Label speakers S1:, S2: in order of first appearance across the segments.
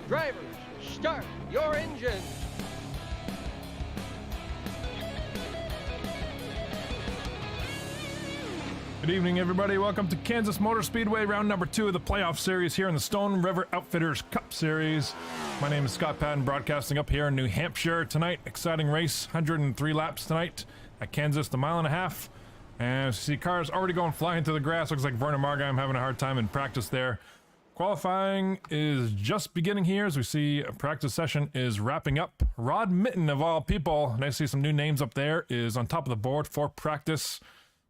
S1: Drivers, start your engines.
S2: Good evening, everybody. Welcome to Kansas Motor Speedway, round number 2 of the playoff series here in the Stone River Outfitters Cup Series. My name is Scott Patton, broadcasting up here in New Hampshire tonight. Exciting race, 103 laps tonight at Kansas, the mile and a half. And see cars already going flying through the grass. Looks like Vernon Margheim having a hard time in practice there. Qualifying is just beginning here as we see a practice session is wrapping up. Rod Mitten, of all people, nice to see some new names up there, is on top of the board for practice.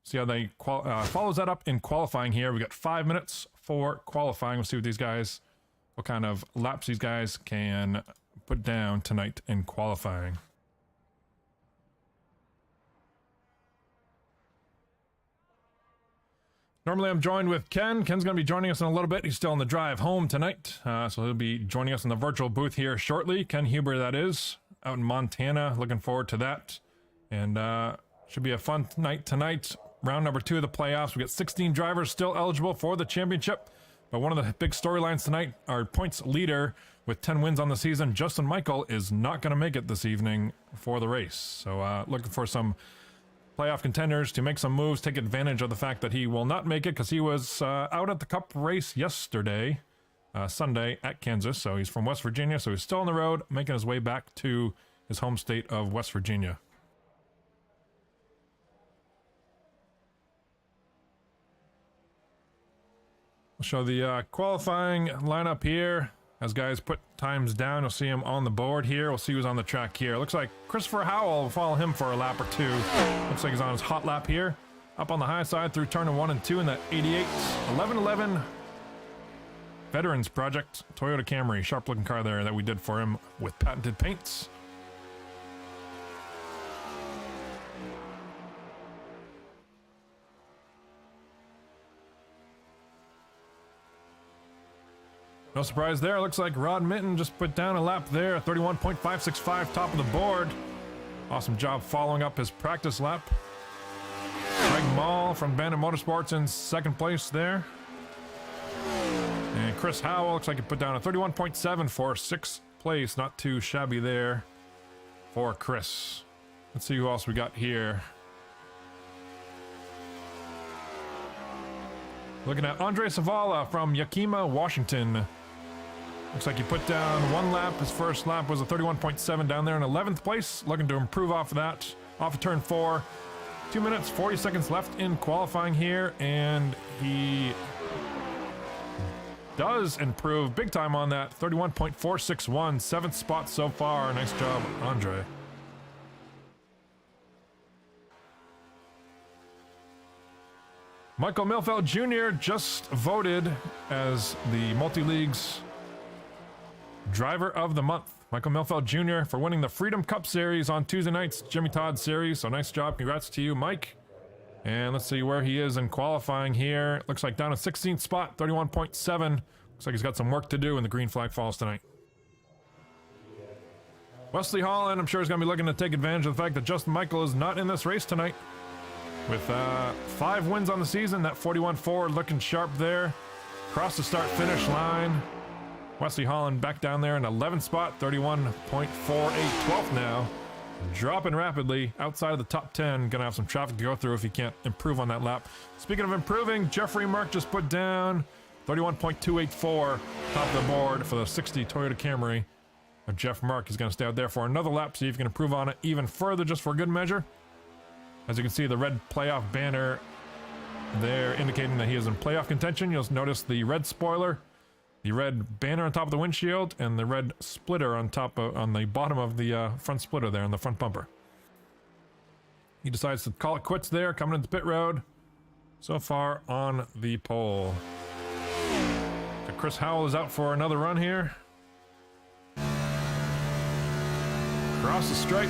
S2: See how they follows that up in qualifying here. We got 5 minutes for qualifying. We'll see what these guys, what kind of laps these guys can put down tonight in qualifying. Normally I'm joined with Ken. Ken's going to be joining us in a little bit. He's still on the drive home tonight, so he'll be joining us in the virtual booth here shortly. Ken Huber, that is, out in Montana. Looking forward to that. And should be a fun night tonight. Round number 2 of the playoffs. We got 16 drivers still eligible for the championship. But one of the big storylines tonight, our points leader with 10 wins on the season, Justin Michael, is not going to make it this evening for the race. So looking for some playoff contenders to make some moves, take advantage of the fact that he will not make it because he was out at the Cup race yesterday, Sunday at Kansas. So he's from West Virginia, so he's still on the road, making his way back to his home state of West Virginia. We'll show the qualifying lineup here. As guys put times down, you'll see him on the board here. We'll see who's on the track here. Looks like Christopher Howell will follow him for a lap or two. Looks like he's on his hot lap here. Up on the high side through turn 1 and 2 in that 88 1111 Veterans Project Toyota Camry. Sharp looking car there that we did for him with patented paints. No surprise there. Looks like Rod Mitten just put down a lap there. 31.565 top of the board. Awesome job following up his practice lap. Greg Mall from Bandit Motorsports in second place there. And Chris Howell looks like he put down a 31.7 for 6th place. Not too shabby there for Chris. Let's see who else we got here. Looking at Andre Savala from Yakima, Washington. Looks like he put down 1 lap. His first lap was a 31.7 down there in 11th place. Looking to improve off of that. Off of turn 4. 2 minutes, 40 seconds left in qualifying here. And he does improve big time on that. 31.461. 7th spot so far. Nice job, Andre. Michael Milfeld Jr. just voted as the Multi-Leagues Driver of the Month. Michael Milfeld Jr. for winning the Freedom Cup Series on Tuesday night's Jimmy Todd Series. So nice job. Congrats to you, Mike. And let's see where he is in qualifying here. Looks like down a 16th spot, 31.7. Looks like he's got some work to do in the green flag falls tonight. Wesley Holland, I'm sure, is going to be looking to take advantage of the fact that Justin Michael is not in this race tonight. With 5 wins on the season, that 41.4 looking sharp there. Across the start-finish line. Wesley Holland back down there in 11th spot, 31.48, 12th now. Dropping rapidly outside of the top 10. Gonna have some traffic to go through if he can't improve on that lap. Speaking of improving, Jeffrey Mark just put down 31.284 top of the board for the 60 Toyota Camry. Jeff Mark is gonna stay out there for another lap, see if he can improve on it even further just for good measure. As you can see, the red playoff banner there indicating that he is in playoff contention. You'll notice the red spoiler, the red banner on top of the windshield, and the red splitter on the bottom of the front splitter there on the front bumper. He decides to call it quits there, coming into pit road. So far on the pole. So Chris Howell is out for another run here. Across the stripe.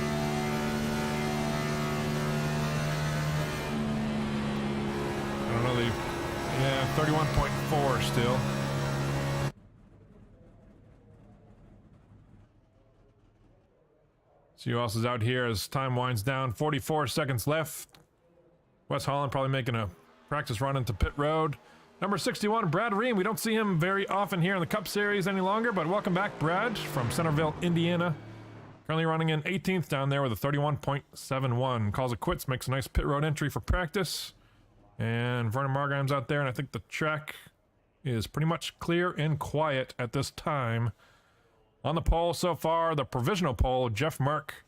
S2: I don't know, 31.4 still. See who else is out here as time winds down. 44 seconds left. Wes Holland probably making a practice run into pit road. Number 61, Brad Ream. We don't see him very often here in the Cup Series any longer, but welcome back, Brad, from Centerville, Indiana. Currently running in 18th down there with a 31.71. Calls it quits, makes a nice pit road entry for practice. And Vernon Margheim's out there, and I think the track is pretty much clear and quiet at this time. On the pole so far, the provisional pole, Jeff Mark,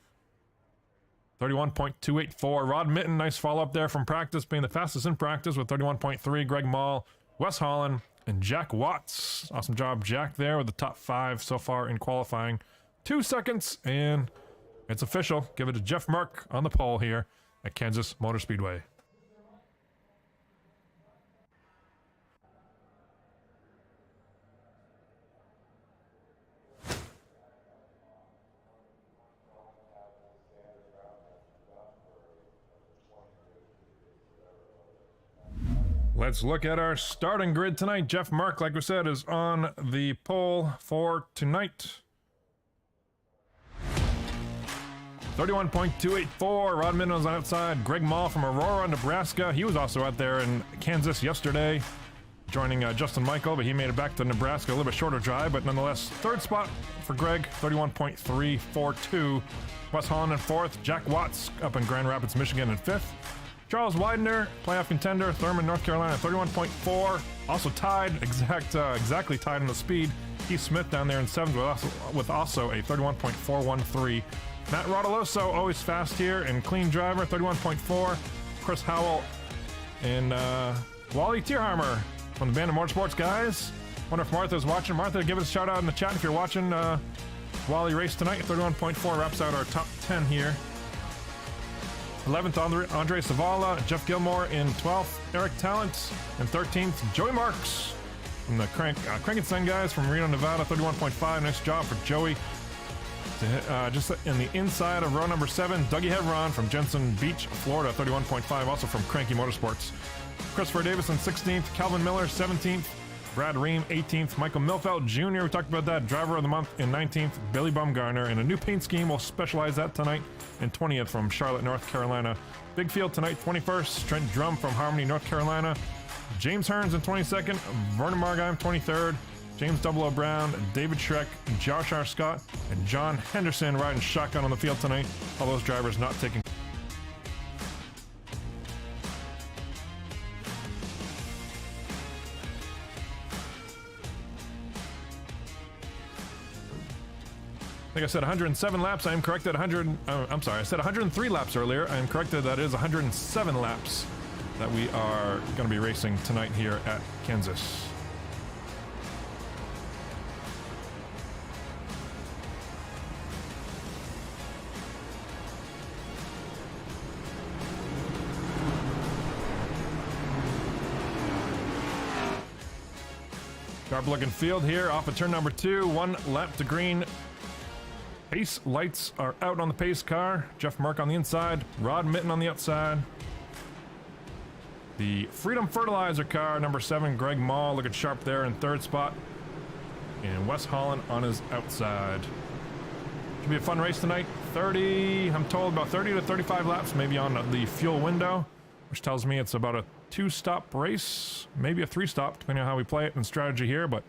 S2: 31.284. Rod Mitten, nice follow-up there from practice, being the fastest in practice with 31.3. Greg Mall, Wes Holland, and Jack Watts. Awesome job, Jack, there with the top 5 so far in qualifying. 2 seconds, and it's official. Give it to Jeff Mark on the pole here at Kansas Motor Speedway. Let's look at our starting grid tonight. Jeff Mark, like we said, is on the pole for tonight. 31.284. Rod Mitten was outside. Greg Mall from Aurora, Nebraska. He was also out there in Kansas yesterday, joining Justin Michael, but he made it back to Nebraska. A little bit shorter drive, but nonetheless, third spot for Greg, 31.342. Wes Holland in fourth. Jack Watts up in Grand Rapids, Michigan in fifth. Charles Widener, playoff contender, Thurman, North Carolina, 31.4. Also tied, exactly tied in the speed. Keith Smith down there in seventh with also a 31.413. Matt Rodoloso, always fast here and clean driver, 31.4. Chris Howell and Wally Tierheimer from the Band of Motorsports guys. Wonder if Martha's watching. Martha, give us a shout out in the chat if you're watching Wally race tonight. 31.4 wraps out our top 10 here. 11th, Andre Savala, Jeff Gilmore in 12th, Eric Talent in 13th, Joey Marks from the Crankenstein guys from Reno, Nevada, 31.5. Nice job for Joey. Just in the inside of row number 7, Dougie Hevron from Jensen Beach, Florida, 31.5, also from Cranky Motorsports. Christopher Davison, 16th, Calvin Miller, 17th, Brad Ream, 18th, Michael Milfeld Jr., we talked about that, driver of the month in 19th, Billy Bumgarner, and a new paint scheme, we'll specialize that tonight, and 20th from Charlotte, North Carolina. Big field tonight, 21st, Trent Drum from Harmony, North Carolina, James Hearns in 22nd, Vernon Margheim, 23rd, James Double O Brown, David Schreck, Josh R. Scott, and John Henderson riding shotgun on the field tonight. All those drivers not taking. I think I said 107 laps. I am corrected. I'm sorry. I said 103 laps earlier. I am corrected. That is 107 laps that we are going to be racing tonight here at Kansas. Sharp looking field here off of turn number 2. 1 lap to green. Pace lights are out on the pace car. Jeff Mark on the inside. Rod Mitten on the outside. The Freedom Fertilizer car, number 7, Greg Mall, looking sharp there in third spot. And Wes Holland on his outside. Should be a fun race tonight. I'm told about 30 to 35 laps, maybe on the fuel window, which tells me it's about a 2-stop race, maybe a 3-stop, depending on how we play it in strategy here. But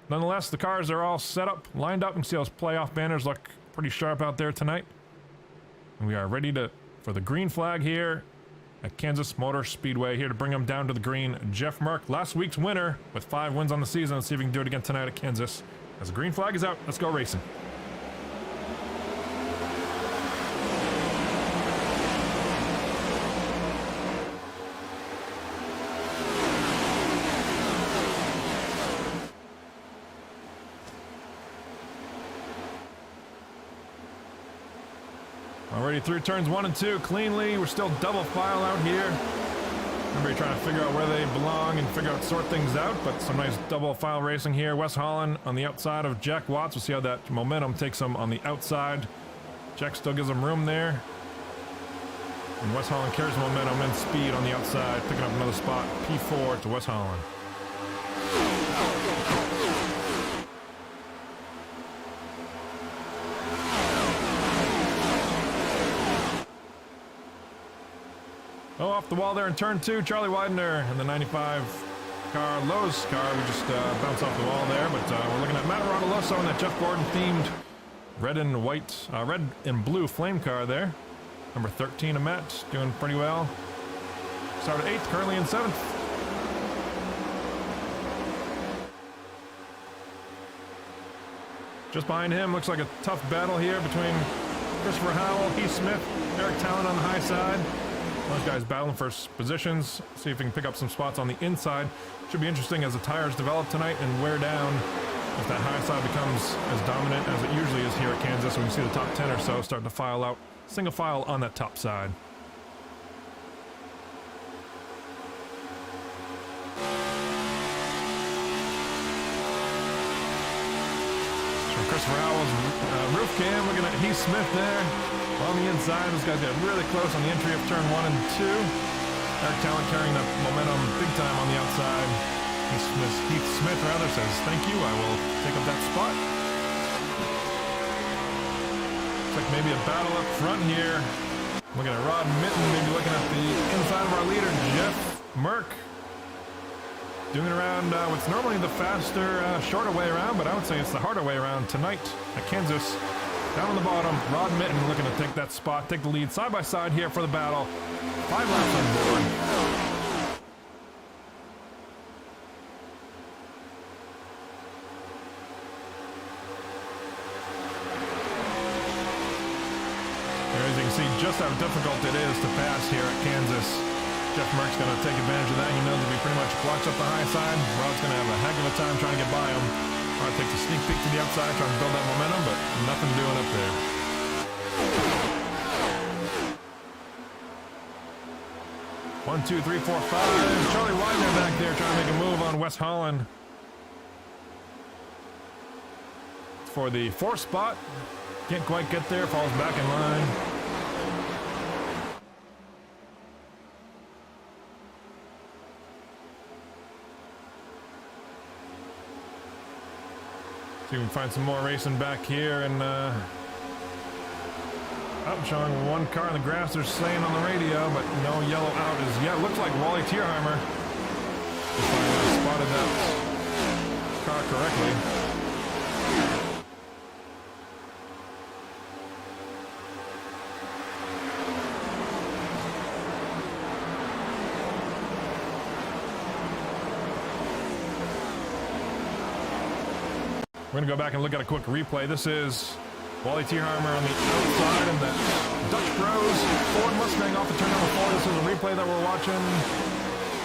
S2: nonetheless, the cars are all set up, lined up. You can see those playoff banners look pretty sharp out there tonight. And we are ready for the green flag here at Kansas Motor Speedway, here to bring them down to the green. Jeff Mark, last week's winner with 5 wins on the season. Let's see if we can do it again tonight at Kansas. As the green flag is out, let's go racing. Already through turns 1 and 2 cleanly. We're still double file out here. Everybody trying to figure out where they belong and sort things out, but some nice double file racing here. Wes Holland on the outside of Jack Watts. We'll see how that momentum takes him on the outside. Jack still gives him room there. And Wes Holland carries momentum and speed on the outside, picking up another spot. P4 to Wes Holland. Oh, off the wall there in turn 2, Charlie Widener in the 95 Carlos' car. We just bounced off the wall there, but we're looking at Matt Rodoloso in that Jeff Gordon themed red and blue flame car there. Number 13 of Matt, doing pretty well. Started 8th, currently in 7th. Just behind him, looks like a tough battle here between Christopher Howell, Heath Smith, Eric Talon on the high side. Those guys battling for positions. See if we can pick up some spots on the inside. Should be interesting as the tires develop tonight and wear down. If that high side becomes as dominant as it usually is here at Kansas, we can see the top 10 or so start to file out, single file on that top side. Christopher Howell's roof cam, looking at Heath Smith there on the inside. Those guys got really close on the entry of turn 1 and 2. Eric Talent carrying the momentum big time on the outside. Heath Smith says, "Thank you, I will take up that spot." Looks like maybe a battle up front here. Looking at Rod Mitten, maybe looking at the inside of our leader, Jeff Merck. Doing around what's normally the faster, shorter way around, but I would say it's the harder way around tonight at Kansas. Down on the bottom, Rod Mitten looking to take that spot, take the lead side by side here for the battle. 5 laps on board. As you can see just how difficult it is to pass here at Kansas. Jeff Merck's going to take advantage of that. He knows if he pretty much blocks up the high side, Rod's going to have a heck of a time trying to get by him. Rod takes a sneak peek to the outside, trying to build that momentum, but nothing doing up there. One, two, three, four, five. Charlie Widener back there trying to make a move on Wes Holland for the 4th spot. Can't quite get there, falls back in line. See if we can find some more racing back here, and I'm showing one car in the grass. They're saying on the radio, but no yellow out is yet. Looks like Wally Tierheimer, if I spotted that car correctly. We're going to go back and look at a quick replay. This is Wally Tierheimer on the outside and the Dutch Bros Ford Mustang off the turn number 4. This is a replay that we're watching.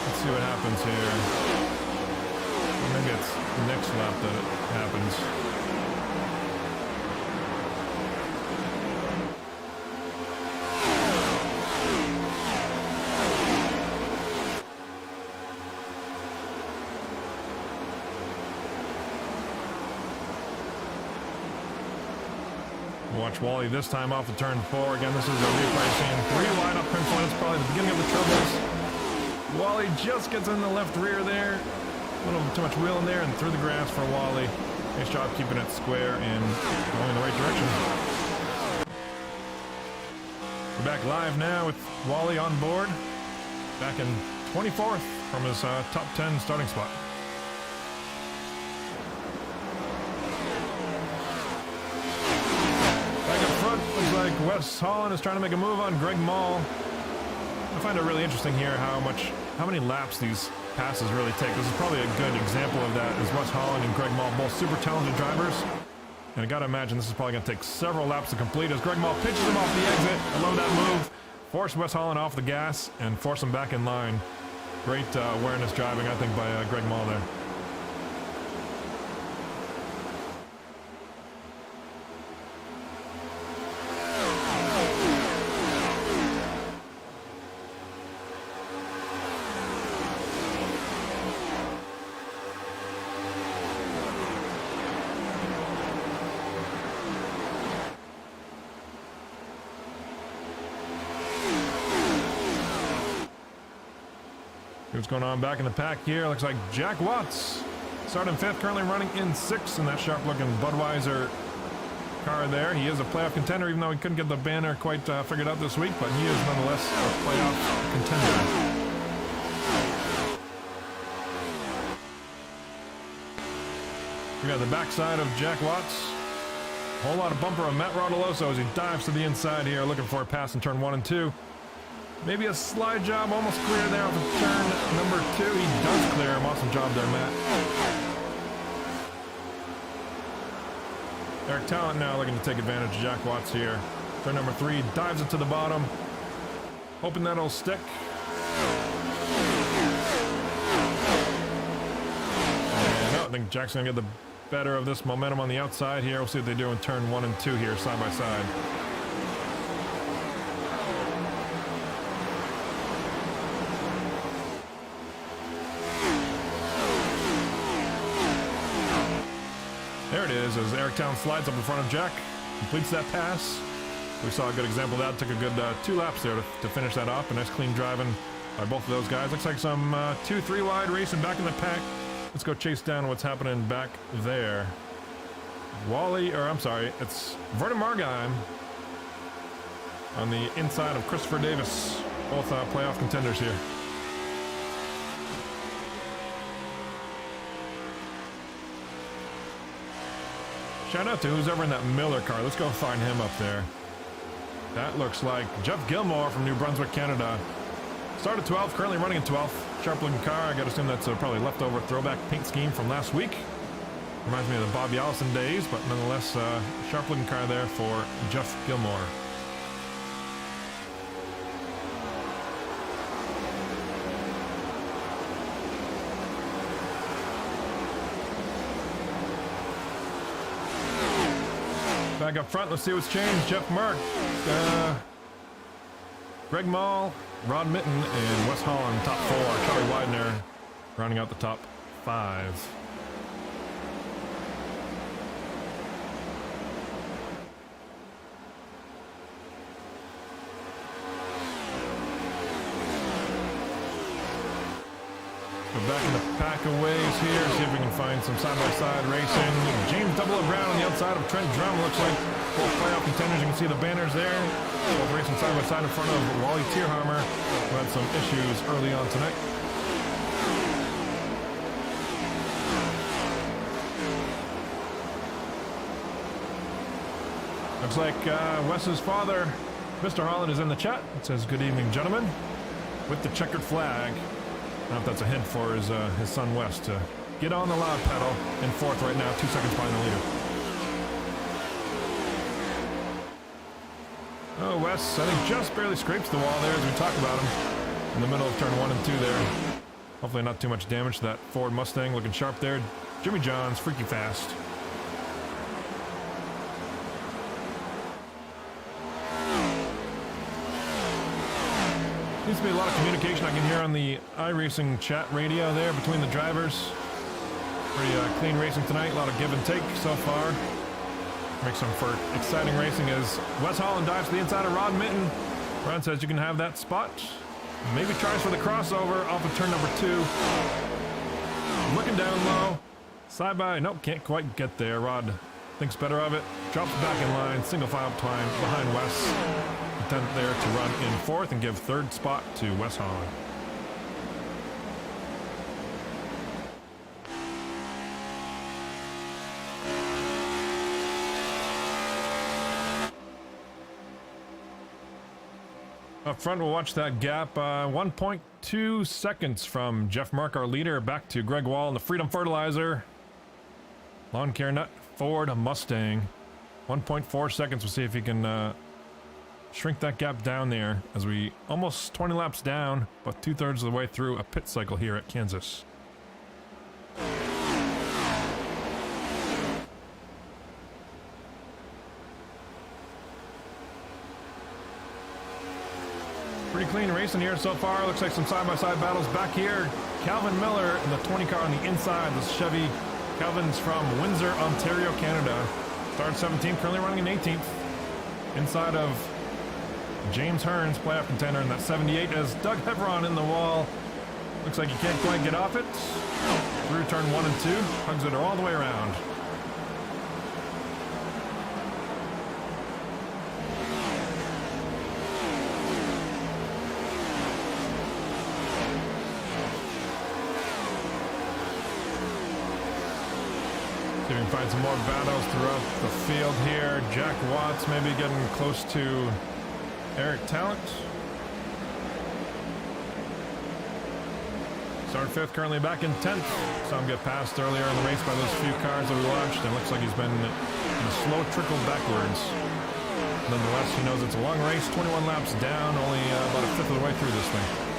S2: Let's see what happens here. Maybe it's the next lap that it happens. Watch Wally this time off the turn 4. Again, this is a replay seeing 3 wide up pin points, probably the beginning of the troubles. Wally just gets in the left rear there. A little too much wheel in there and through the grass for Wally. Nice job keeping it square and going in the right direction. We're back live now with Wally on board. Back in 24th from his top 10 starting spot. Looks like Wes Holland is trying to make a move on Greg Mall. I find it really interesting here how many laps these passes really take. This is probably a good example of that, is Wes Holland and Greg Mall, both super talented drivers. And I gotta imagine this is probably gonna take several laps to complete as Greg Mall pitches him off the exit. I love that move. Force Wes Holland off the gas and force him back in line. Great awareness driving, I think, by Greg Mall there. What's going on back in the pack here? Looks like Jack Watts starting 5th, currently running in 6th in that sharp-looking Budweiser car there. He is a playoff contender, even though he couldn't get the banner quite figured out this week, but he is nonetheless a playoff contender. We got the backside of Jack Watts. Whole lot of bumper on Matt Rodoloso as he dives to the inside here, looking for a pass in turn 1 and 2. Maybe a slide job, almost clear there off of turn number 2. He does clear him. Awesome job there, Matt. Eric Talent now looking to take advantage of Jack Watts here. Turn number 3, dives it to the bottom. Hoping that'll stick. And I think Jack's gonna get the better of this momentum on the outside here. We'll see what they do in turn 1 and 2 here, side by side. There it is, as Eric Town slides up in front of Jack, completes that pass. We saw a good example of that. Took a good 2 laps there to finish that off. A nice clean driving by both of those guys. Looks like some 2-3 wide racing back in the pack. Let's go chase down what's happening back there. It's Vernon Margheim on the inside of Christopher Davis. Both playoff contenders here. Shout out to who's ever in that Miller car. Let's go find him up there. That looks like Jeff Gilmore from New Brunswick, Canada. Started 12th, currently running in 12th. Sharp looking car. I gotta assume that's probably leftover throwback paint scheme from last week. Reminds me of the Bobby Allison days, but nonetheless, sharp looking car there for Jeff Gilmore. Back up front, let's see what's changed. Jeff Merck, Greg Mall, Rod Mitten, and Wes Holland, top 4. Charlie Widener rounding out the top 5. We're back in the pack of waves here, see if we can find some side-by-side racing. James Double Brown on the outside of Trent Drum, looks like both playoff contenders. You can see the banners there. Both racing side-by-side in front of Wally Tierhammer, who had some issues early on tonight. Looks like Wes's father, Mr. Holland, is in the chat. It says, "Good evening, gentlemen," with the checkered flag. I don't know if that's a hint for his son Wes to get on the loud pedal in 4th right now, 2 seconds behind the leader. Oh, Wes, I think just barely scrapes the wall there as we talk about him. In the middle of turn 1 and 2 there. Hopefully not too much damage to that Ford Mustang, looking sharp there. Jimmy John's freaky fast. Seems to be a lot of communication I can hear on the iRacing chat radio there between the drivers. Pretty clean racing tonight, a lot of give and take so far. Makes them for exciting racing as Wes Holland dives to the inside of Rod Mitten. Rod says you can have that spot. Maybe tries for the crossover off of turn number 2. Looking down low. Side by, nope, can't quite get there. Rod thinks better of it. Drops back in line, single file time behind Wes. Attempt there to run in 4th and give 3rd spot to Wes Holland. Up front, we'll watch that gap. 1.2 seconds from Jeff Merck, our leader, back to Greg Wall in the Freedom Fertilizer Lawn Care Nut Ford Mustang. 1.4 seconds. We'll see if he can shrink that gap down there as we almost 20 laps down, but 2/3 of the way through a pit cycle here at Kansas. Pretty clean racing here so far. Looks like some side-by-side battles back here. Calvin Miller in the 20 car on the inside. This Chevy. Calvin's from Windsor, Ontario, Canada. Started 17th, currently running in 18th. Inside of James Hearns, playoff contender in that 78, as Doug Hevron in the wall. Looks like he can't quite get off it. Through turn 1 and 2. Hugs it all the way around. See if we can find some more battles throughout the field here. Jack Watts maybe getting close to Eric Talent. Started 5th, currently back in 10th. Saw him get passed earlier in the race by those few cars that we watched, and it looks like he's been in a slow trickle backwards. Nonetheless, he knows it's a long race, 21 laps down, only about a 5th of the way through this thing.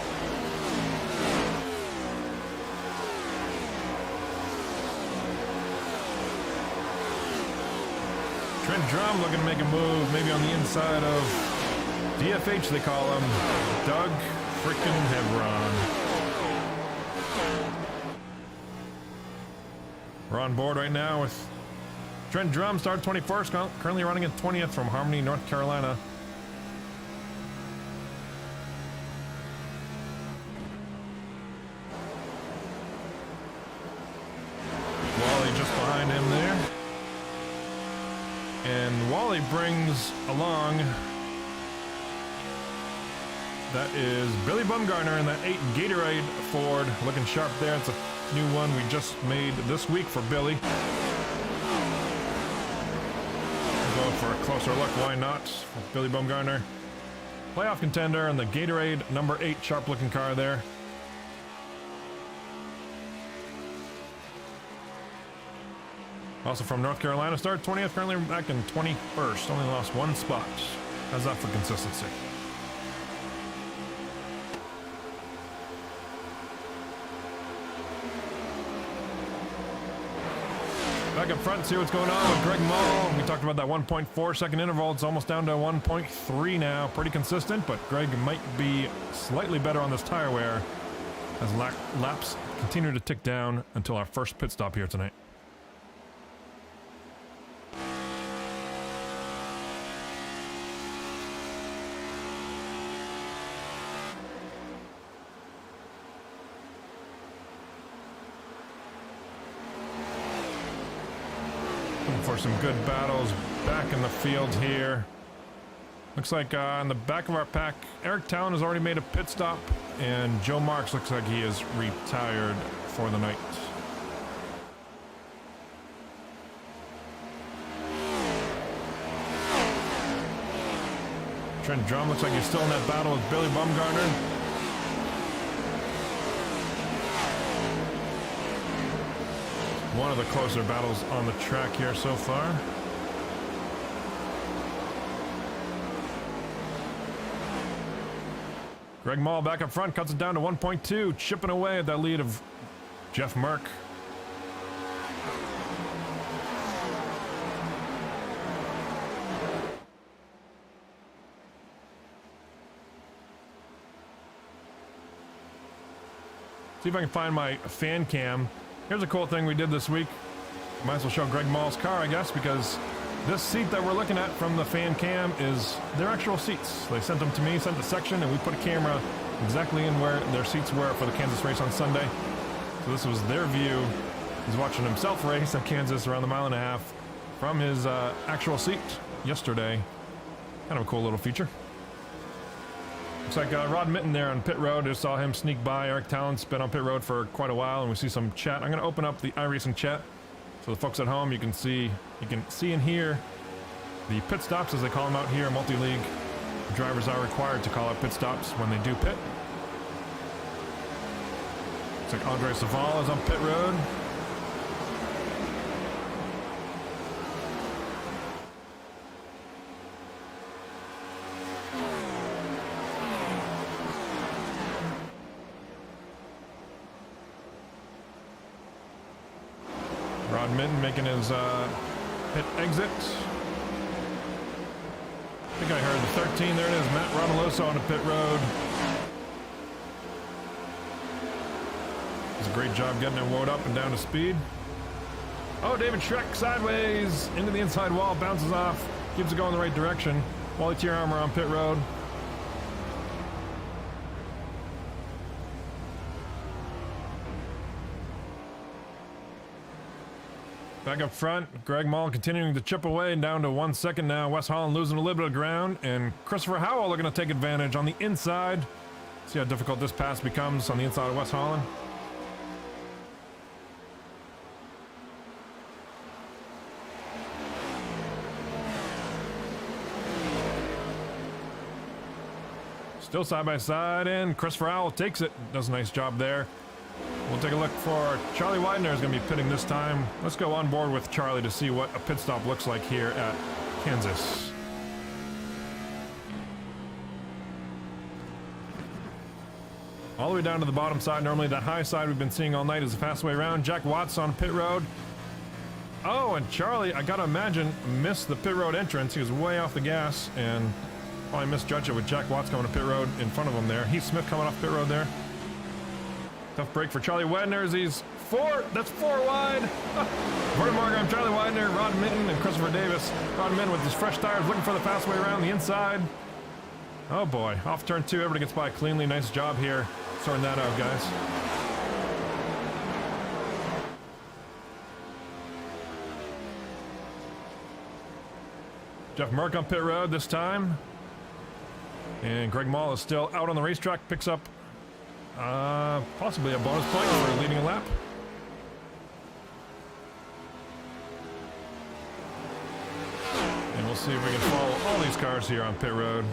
S2: Trent Drum looking to make a move, maybe on the inside of DFH, they call him, Doug frickin' Hebron. We're on board right now with Trent Drum, started 21st, currently running at 20th from Harmony, North Carolina. Wally just behind him there. And Wally brings along, that is Billy Bumgarner in that 8 Gatorade Ford, looking sharp there. It's a new one we just made this week for Billy. Go for a closer look, why not? With Billy Bumgarner, playoff contender, and the Gatorade number 8 sharp looking car there. Also from North Carolina, started 20th, currently back in 21st, only lost 1 spot. How's that for consistency? Back up front, see what's going on with Greg Mull. We talked about that 1.4 second interval. It's almost down to 1.3 now. Pretty consistent, but Greg might be slightly better on this tire wear as laps continue to tick down until our first pit stop here tonight. For some good battles back in the field here. Looks like in the back of our pack, Eric Talon has already made a pit stop, and Joe Marks looks like he is retired for the night. Trent Drum looks like he's still in that battle with Billy Bumgarner. One of the closer battles on the track here so far. Greg Mull back up front, cuts it down to 1.2, chipping away at that lead of Jeff Merck. See if I can find my fan cam. Here's a cool thing we did this week. Might as well show Greg Mull's car, I guess, because this seat that we're looking at from the fan cam is their actual seats. They sent them to me, sent the section, and we put a camera exactly in where their seats were for the Kansas race on Sunday. So this was their view. He's watching himself race at Kansas around the 1.5 miles from his actual seat yesterday. Kind of a cool little feature. Looks like Rod Mitten there on pit road. Just saw him sneak by. Eric Talon's been on pit road for quite a while, and we see some chat. I'm going to open up the iRacing chat so the folks at home, you can see and hear the pit stops, as they call them out here. Multi-league drivers are required to call out pit stops when they do pit. Looks like Andre Saval is on pit road. Rod Mitten making his pit exit. I think I heard the 13. There it is. Matt Romoloso on the pit road. Does a great job getting it wound up and down to speed. Oh, David Schreck sideways into the inside wall, bounces off, keeps it going the right direction. Wally Tierarmer on pit road. Back up front, Greg Mull continuing to chip away down to 1 second now. Wes Holland losing a little bit of ground, and Christopher Howell looking to take advantage on the inside. See how difficult this pass becomes on the inside of Wes Holland. Still side by side, and Christopher Howell takes it. Does a nice job there. We'll take a look for Charlie Widener is going to be pitting this time. Let's go on board with Charlie to see what a pit stop looks like here at Kansas. All the way down to the bottom side. Normally that high side we've been seeing all night is the fast way around. Jack Watts on pit road. Oh, and Charlie, I gotta imagine, missed the pit road entrance. He was way off the gas and probably misjudged it with Jack Watts coming to pit road in front of him there. Heath Smith coming off pit road there. Tough break for Charlie Widener as he's that's four wide. Vernon Margheim, Charlie Widener, Rod Minton, and Christopher Davis. Rod Minton with his fresh tires looking for the fast way around the inside. Oh boy, off turn 2, everybody gets by cleanly. Nice job here sorting that out, guys. Jeff Merck on pit road this time. And Greg Mall is still out on the racetrack, picks up possibly a bonus point for leading a lap. And we'll see if we can follow all these cars here on pit road.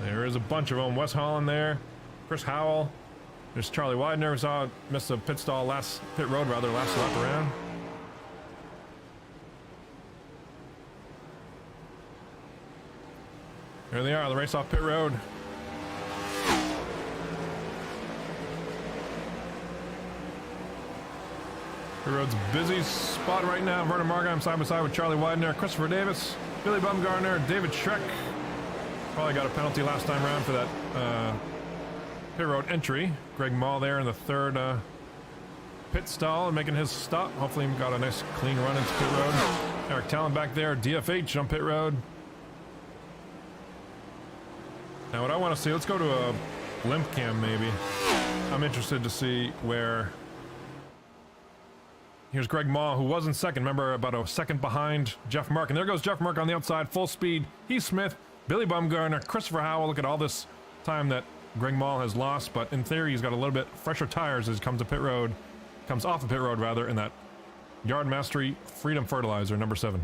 S2: There is a bunch of them. Wes Holland there, Chris Howell. There's Charlie Widener. We saw missed a pit road last lap around. There they are, the race off pit road. Pit road's a busy spot right now. Vernon Margheim side by side with Charlie Widener, Christopher Davis, Billy Bumgarner, David Schreck. Probably got a penalty last time around for that pit road entry. Greg Mall there in the third pit stall and making his stop. Hopefully he got a nice clean run into pit road. Eric Talon back there, DFH on pit road. Now what I want to see, let's go to a limp cam maybe. I'm interested to see where... Here's Greg Maw, who was in second. Remember, about a second behind Jeff Mark. And there goes Jeff Mark on the outside, full speed. Heath Smith, Billy Bumgarner, Christopher Howell. Look at all this time that Greg Maw has lost. But in theory, he's got a little bit fresher tires as he comes to pit road. Comes off the pit road, rather, in that Yard Mastery Freedom Fertilizer, number 7.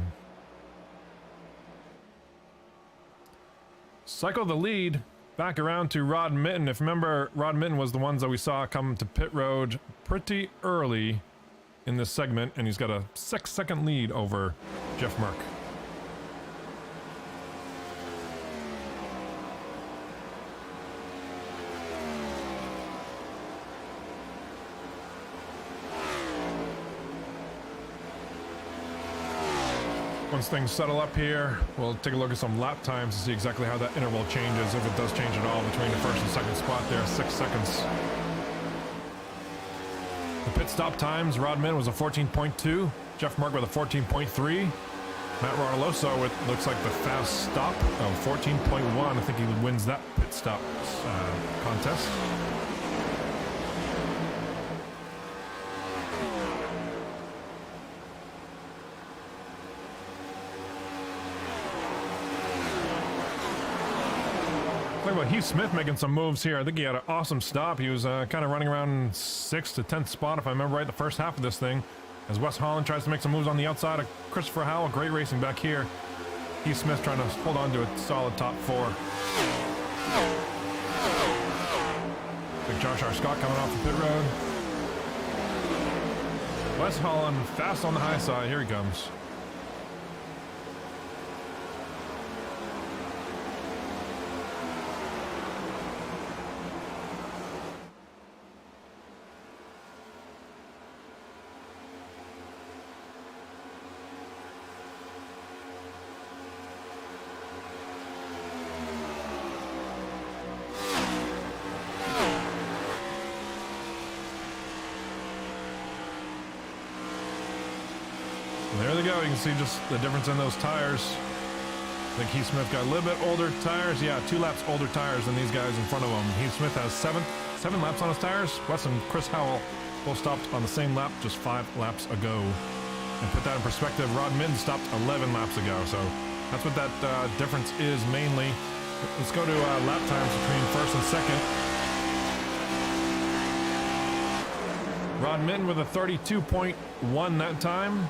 S2: Cycle the lead back around to Rod Minton. If you remember, Rod Minton was the ones that we saw come to pit road pretty early in this segment, and he's got a 6-second lead over Jeff Merck. Once things settle up here, we'll take a look at some lap times to see exactly how that interval changes, if it does change at all between the first and second spot there, 6 seconds. The pit stop times, Rod Minton was a 14.2, Jeff Merck with a 14.3, Matt Rodoloso with, looks like the fast stop of 14.1. I think he wins that pit stop contest. Talk about Heath Smith making some moves here. I think he had an awesome stop. He was kind of running around 6th to 10th spot, if I remember right, the first half of this thing. As Wes Holland tries to make some moves on the outside of Christopher Howell. Great racing back here. Heath Smith trying to hold on to a solid top 4. Big Josh R. Scott coming off the pit road. Wes Holland fast on the high side. Here he comes. There they go. You can see just the difference in those tires. I think Heath Smith got a little bit older tires. Yeah, 2 laps older tires than these guys in front of him. Heath Smith has 7 laps on his tires. Wes and Chris Howell both stopped on the same lap just 5 laps ago. And put that in perspective, Rod Minton stopped 11 laps ago. So that's what that difference is mainly. Let's go to lap times between first and second. Rod Minton with a 32.1 that time.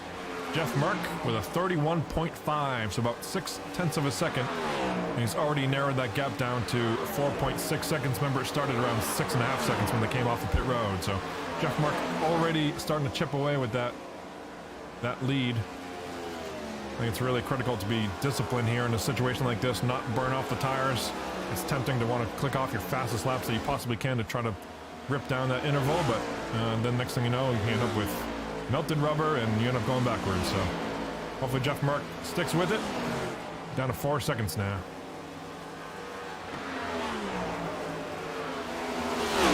S2: Jeff Mark with a 31.5, so about 0.6 of a second. And he's already narrowed that gap down to 4.6 seconds. Remember, it started around 6.5 seconds when they came off the pit road. So Jeff Mark already starting to chip away with that lead. I think it's really critical to be disciplined here in a situation like this, not burn off the tires. It's tempting to want to click off your fastest laps that you possibly can to try to rip down that interval, but then next thing you know, you end up with melted rubber and you end up going backwards. So hopefully Jeff Mark sticks with it. Down to 4 seconds now.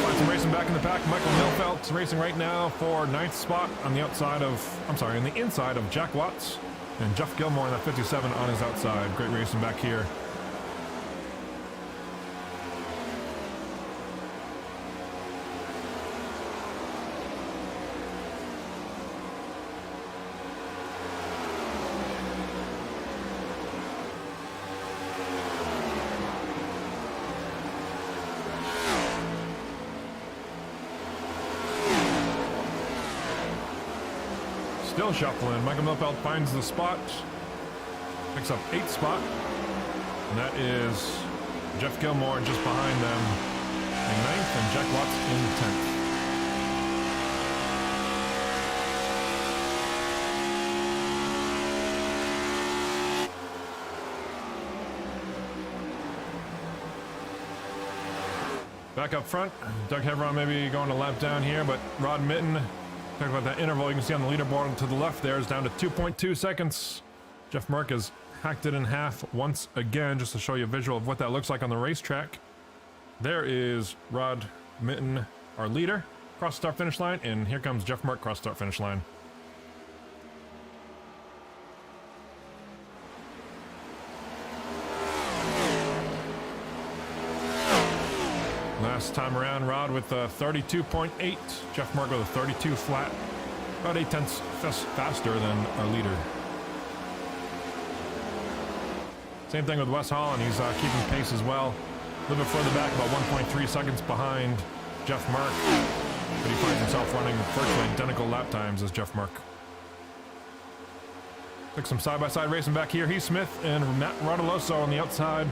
S2: Find some racing back in the pack. Michael Milfelt's racing right now for 9th spot on the outside of, on the inside of Jack Watts. And Jeff Gilmore in that 57 on his outside. Great racing back here. Still shuffling. Michael Milfeld finds the spot. Picks up 8th spot. And that is Jeff Gilmore just behind them in 9th and Jack Watts in 10th. Back up front, Doug Hevron maybe going a lap down here, but Rod Mitten, talk about that interval, you can see on the leaderboard to the left there is down to 2.2 seconds. Jeff Mark has hacked it in half once again, just to show you a visual of what that looks like on the racetrack. There is Rod Mitten, our leader, cross start finish line, and here comes Jeff Mark cross start finish line. Last time around, Rod with a 32.8, Jeff Mark with a 32 flat, about 0.8 faster than our leader. Same thing with Wes Holland, he's keeping pace as well. A little bit further back, about 1.3 seconds behind Jeff Mark, but he finds himself running virtually identical lap times as Jeff Mark. Took some side-by-side racing back here. Heath Smith and Matt Rodoloso on the outside.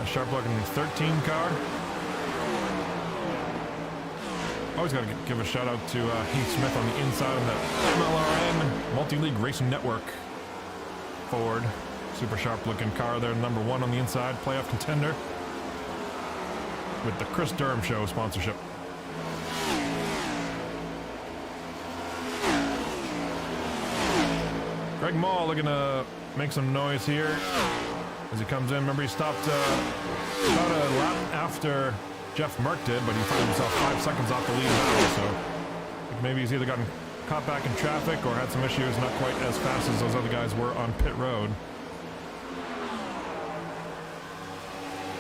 S2: A sharp-looking 13 car. Always got to give a shout out to Heath Smith on the inside of that MLRN Multi-League Racing Network Ford. Super sharp looking car there, number 1 on the inside, playoff contender with the Chris Durham Show sponsorship. Greg Mall looking to make some noise here as he comes in. Remember, he stopped about a lap after Jeff Mark did, but he found himself 5 seconds off the lead now, so maybe he's either gotten caught back in traffic or had some issues, not quite as fast as those other guys were on pit road.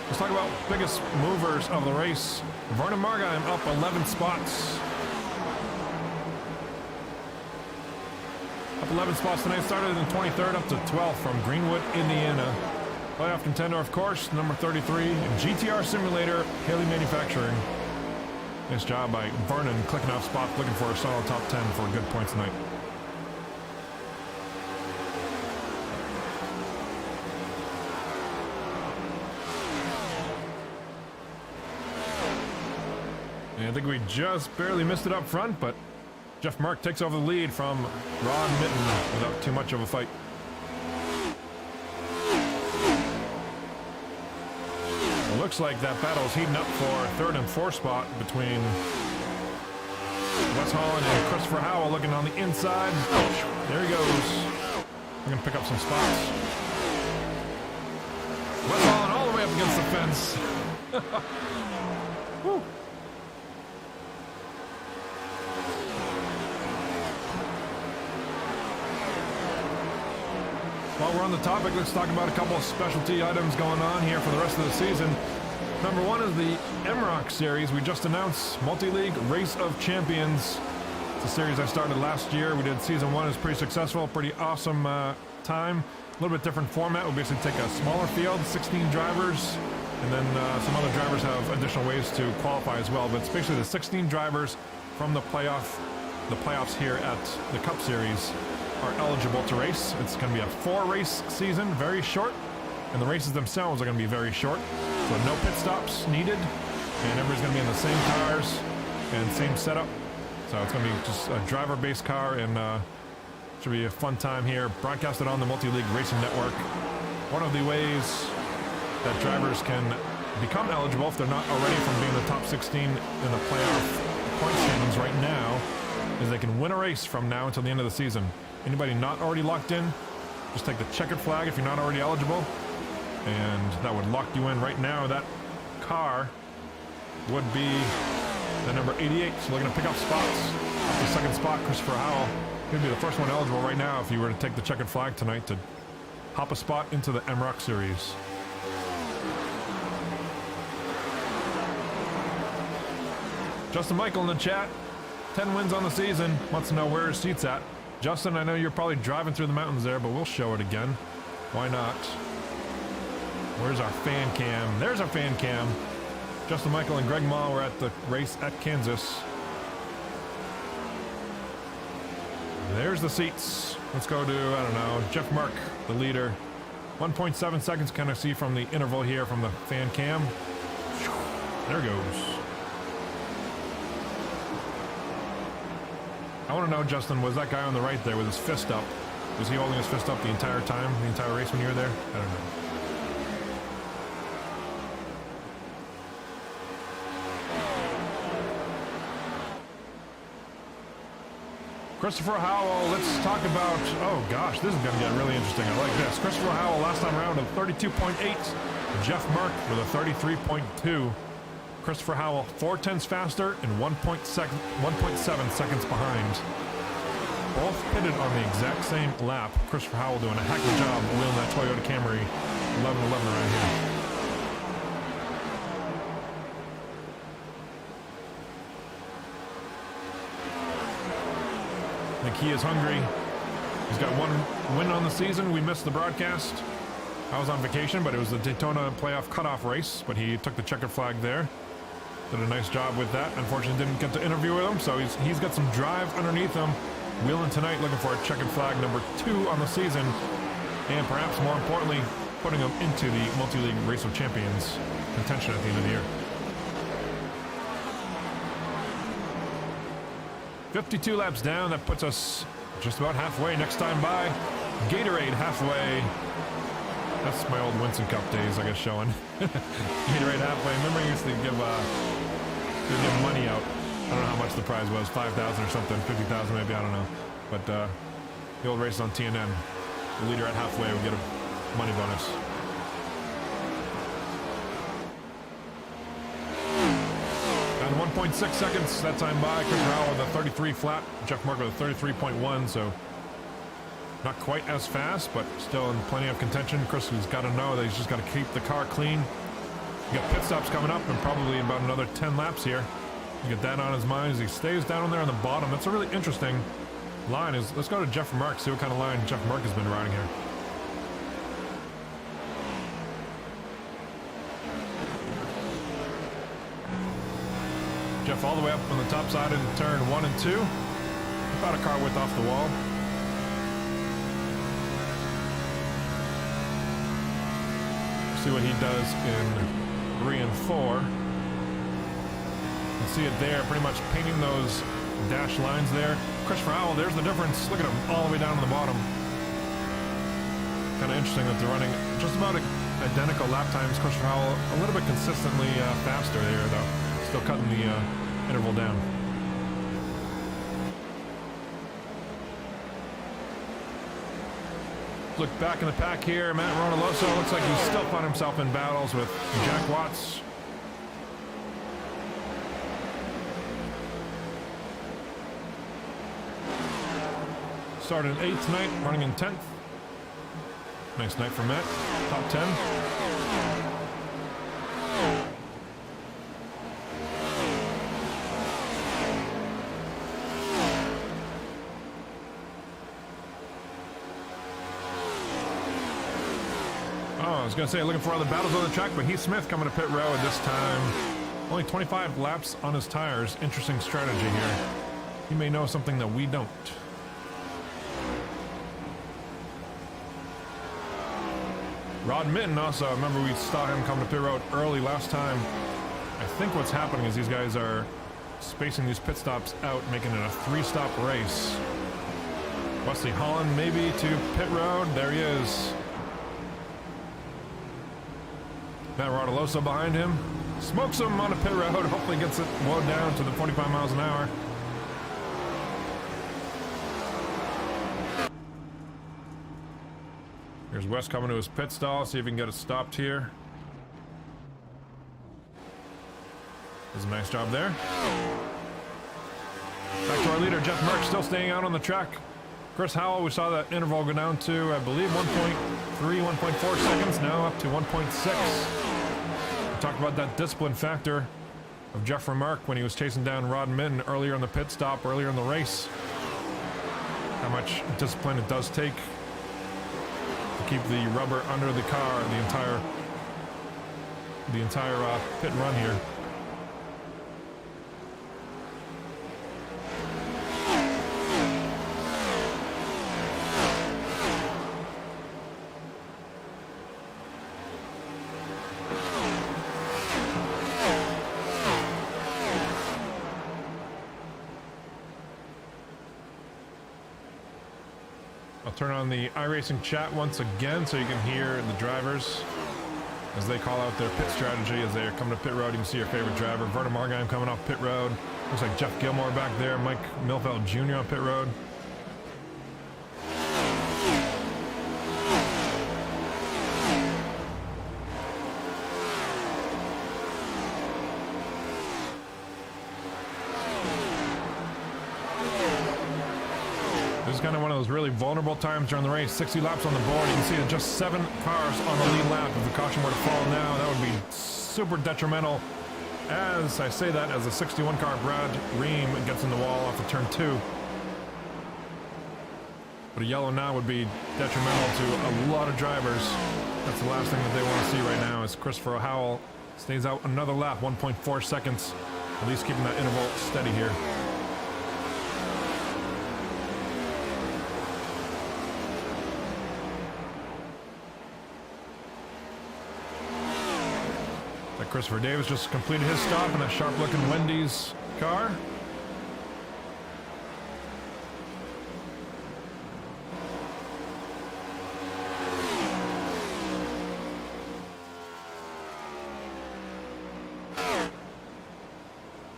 S2: Let's talk about biggest movers of the race. Vernon Margheim up 11 spots. Up 11 spots tonight, started in 23rd up to 12th from Greenwood, Indiana. Playoff contender, of course, number 33, GTR Simulator, Haley Manufacturing. Nice job by Vernon, clicking off spots, looking for a solid top 10 for good points tonight. And I think we just barely missed it up front, but Jeff Mark takes over the lead from Rod Mitten without too much of a fight. Looks like that battle's heating up for 3rd and 4th spot between Wes Holland and Christopher Howell looking on the inside. There he goes. We're going to pick up some spots. Wes Holland all the way up against the fence. Woo. While we're on the topic, let's talk about a couple of specialty items going on here for the rest of the season. Number 1 is the MROC series. We just announced Multi-League Race of Champions. It's a series I started last year. We did season 1. It was pretty successful, pretty awesome time. A little bit different format. We'll basically take a smaller field, 16 drivers, and then some other drivers have additional ways to qualify as well. But it's basically the 16 drivers from the playoffs here at the Cup Series. are eligible to race. It's going to be a 4-race season, very short, and the races themselves are going to be very short. So no pit stops needed, and everybody's going to be in the same cars and same setup. So it's going to be just a driver-based car, and should be a fun time here. Broadcasted on the Multi-League Racing Network. One of the ways that drivers can become eligible if they're not already from being the top 16 in the playoff point standings right now is they can win a race from now until the end of the season. Anybody not already locked in, just take the checkered flag if you're not already eligible, and that would lock you in right now. That car would be the number 88, so looking to pick up spots. The second spot, Christopher Howell. He'd be the first one eligible right now if you were to take the checkered flag tonight to hop a spot into the MROC Series. Justin Michael in the chat, 10 wins on the season, wants to know where his seat's at. Justin, I know you're probably driving through the mountains there, but we'll show it again. Why not? Where's our fan cam? There's our fan cam. Justin Michael and Greg Ma were at the race at Kansas. There's the seats. Let's go to, I don't know, Jeff Mark, the leader. 1.7 seconds, kind of see from the interval here from the fan cam. There goes. I want to know, Justin, was that guy on the right there with his fist up? Was he holding his fist up the entire time, the entire race when you were there? I don't know. Christopher Howell, let's talk about, oh gosh, this is going to get really interesting. I like this. Christopher Howell, last time around, a 32.8. Jeff Mark with a 33.2. Christopher Howell, 4/10 faster and 1.7 seconds behind. Both pitted on the exact same lap. Christopher Howell doing a heck of a job wheeling that Toyota Camry 1111 around here. I think he is hungry. He's got one win on the season. We missed the broadcast. I was on vacation, but it was the Daytona playoff cutoff race, but he took the checkered flag there. Did a nice job with that. Unfortunately, didn't get to interview with him, so he's got some drive underneath him. Wheeling tonight, looking for a checkered flag number 2 on the season, and perhaps more importantly, putting him into the Multi-League Race of Champions contention at the end of the year. 52 laps down, that puts us just about halfway. Next time by, Gatorade halfway. That's my old Winston Cup days, I guess, showing. Gatorade halfway. Remember I used to give money out. I don't know how much the prize was, 5,000 or something, 50,000 maybe, I don't know. But the old races on TNN, the leader at halfway would get a money bonus. Down to 1.6 seconds that time by. Chris Rowell with a 33 flat, Jeff Mark with a 33.1, so not quite as fast, but still in plenty of contention. Chris has got to know that he's just got to keep the car clean. You got pit stops coming up and probably about another 10 laps here. You get that on his mind as he stays down there on the bottom. That's a really interesting line. Let's go to Jeff Mark, see what kind of line Jeff Mark has been riding here. Jeff all the way up on the top side in turn 1 and 2. About a car width off the wall. See what he does in 3 and 4. You can see it there, pretty much painting those dash lines there. Christopher Howell, there's the difference. Look at him all the way down to the bottom. Kind of interesting that they're running just about identical lap times. Christopher Howell a little bit consistently faster there, though. Still cutting the interval down. Look back in the pack here. Matt Ronaloso looks like he's still finding himself in battles with Jack Watts. Started in 8th tonight, running in 10th. Nice night for Matt. Top 10. I was going to say, looking for other battles on the track, but Heath Smith coming to pit row at this time. Only 25 laps on his tires. Interesting strategy here. He may know something that we don't. Rod Mitten also, remember we saw him come to pit road early last time. I think what's happening is these guys are spacing these pit stops out, making it a 3-stop race. Wesley Holland maybe to pit road. There he is. Matt Rodoloso behind him. Smokes him on a pit road. Hopefully gets it low down to the 45 miles an hour. Here's Wes coming to his pit stall. See if he can get it stopped here. Does a nice job there. Back to our leader, Jeff Merck, still staying out on the track. Chris Howell, we saw that interval go down to, I believe, 1.3, 1.4 seconds. Now up to 1.6. We talked about that discipline factor of Jeff Remark when he was chasing down Rod Mitten earlier in the pit stop, earlier in the race. How much discipline it does take to keep the rubber under the car the entire pit run here. Turn on the iRacing chat once again so you can hear the drivers as they call out their pit strategy as they are coming to pit road. You can see your favorite driver, Vernon Margheim, coming off pit road. Looks like Jeff Gilmore back there, Mike Milfeld Jr. on pit road. Kind of one of those really vulnerable times during the race. 60 laps on the board. You can see that just 7 cars on the lead lap. If the caution were to fall now, that would be super detrimental. As I say that, as a 61 car Brad Ream gets in the wall off of turn 2. But a yellow now would be detrimental to a lot of drivers. That's the last thing that they want to see right now is Christopher Howell stays out another lap, 1.4 seconds. At least keeping that interval steady here. Christopher Davis just completed his stop in that sharp-looking Wendy's car.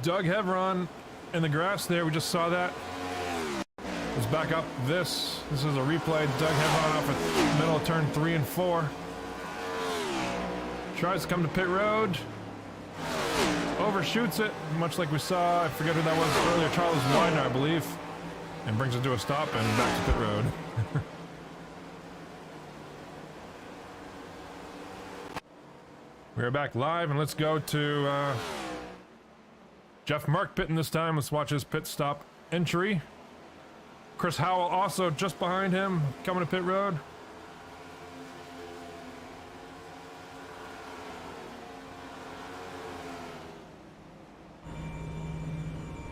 S2: Doug Hevron in the grass there. We just saw that. Let's back up this. This is a replay. Doug Hevron off at middle of turn 3 and 4. Tries to come to pit road, overshoots it, much like we saw, I forget who that was earlier, Charles Widener, I believe, and brings it to a stop and back to pit road. We are back live, and let's go to Jeff Mark pitting this time. Let's watch his pit stop entry. Chris Howell also just behind him, coming to pit road.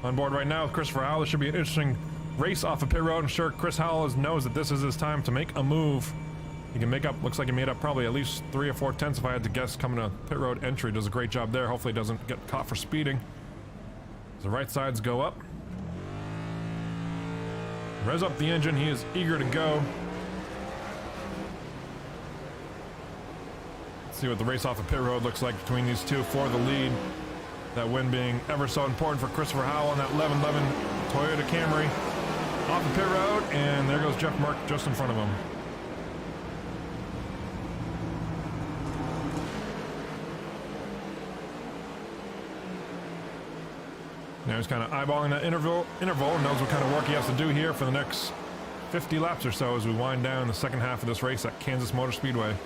S2: On board right now with Christopher Howell. This should be an interesting race off of pit road. I'm sure Chris Howell knows that this is his time to make a move. He can make up, looks like he made up probably at least 3 or 4 tenths if I had to guess coming to pit road entry. Does a great job there. Hopefully doesn't get caught for speeding. As the right sides go up. Revs up the engine. He is eager to go. Let's see what the race off of pit road looks like between these two for the lead. That win being ever so important for Christopher Howell on that 1111 Toyota Camry. Off the pit road, and there goes Jeff Mark just in front of him. Now he's kind of eyeballing that interval, knows what kind of work he has to do here for the next 50 laps or so as we wind down the second half of this race at Kansas Motor Speedway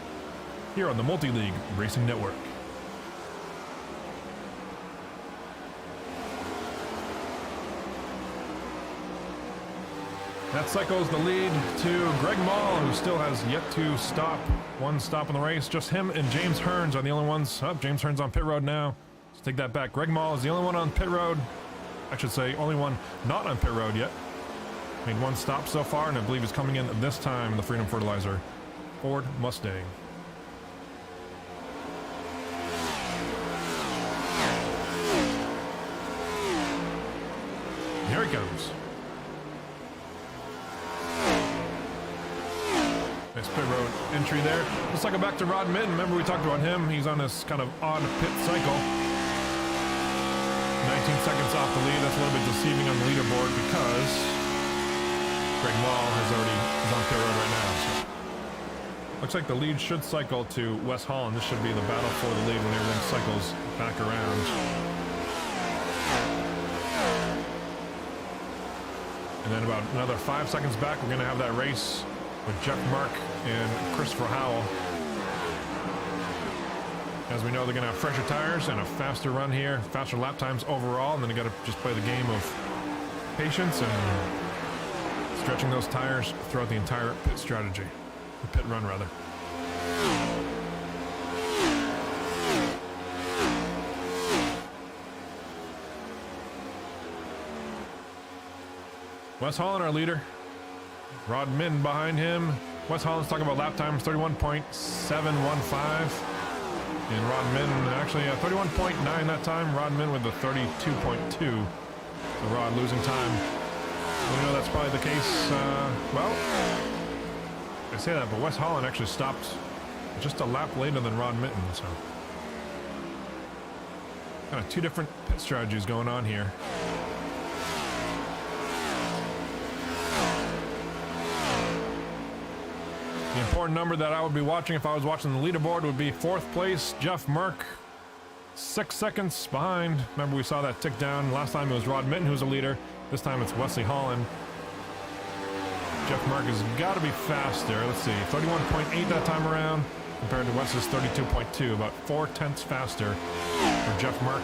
S2: here on the Multi-League Racing Network. That cycles the lead to Greg Mall, who still has yet to stop. One stop in the race. Just him and James Hearns are the only ones. Oh, James Hearns on pit road now. Let's take that back. Greg Mall is the only one on pit road. I should say only one not on pit road yet. Made one stop so far, and I believe he's coming in this time in the Freedom Fertilizer Ford Mustang. Here he comes. Nice pit road entry there. Let's cycle back to Rod Mitten. Remember we talked about him. He's on this kind of odd pit cycle. 19 seconds off the lead. That's a little bit deceiving on the leaderboard because Greg Mall is on pit road right now. So. Looks like the lead should cycle to Wes Holland. This should be the battle for the lead when everything cycles back around. And then about another 5 seconds back, we're going to have that race with Jeff Mark and Christopher Howell. As we know, they're going to have fresher tires and a faster run here, faster lap times overall, and then you got to just play the game of patience and stretching those tires throughout the entire pit strategy. Pit run, rather. Wes Holland, our leader. Rod Mitten behind him. Wes Holland's talking about lap times, 31.715. And Rod Mitten, actually 31.9 that time. Rod Mitten with the 32.2. So Rod losing time. We know that's probably the case. Well, I say that, but Wes Holland actually stopped just a lap later than Rod Mitten, so kind of two different pit strategies going on here. The important number that I would be watching if I was watching the leaderboard would be 4th place, Jeff Merck, 6 seconds behind. Remember we saw that tick down. Last time it was Rod Mitten who was the leader. This time it's Wesley Holland. Jeff Mark has got to be faster. Let's see, 31.8 that time around compared to Wes's 32.2, about 0.4 faster for Jeff Mark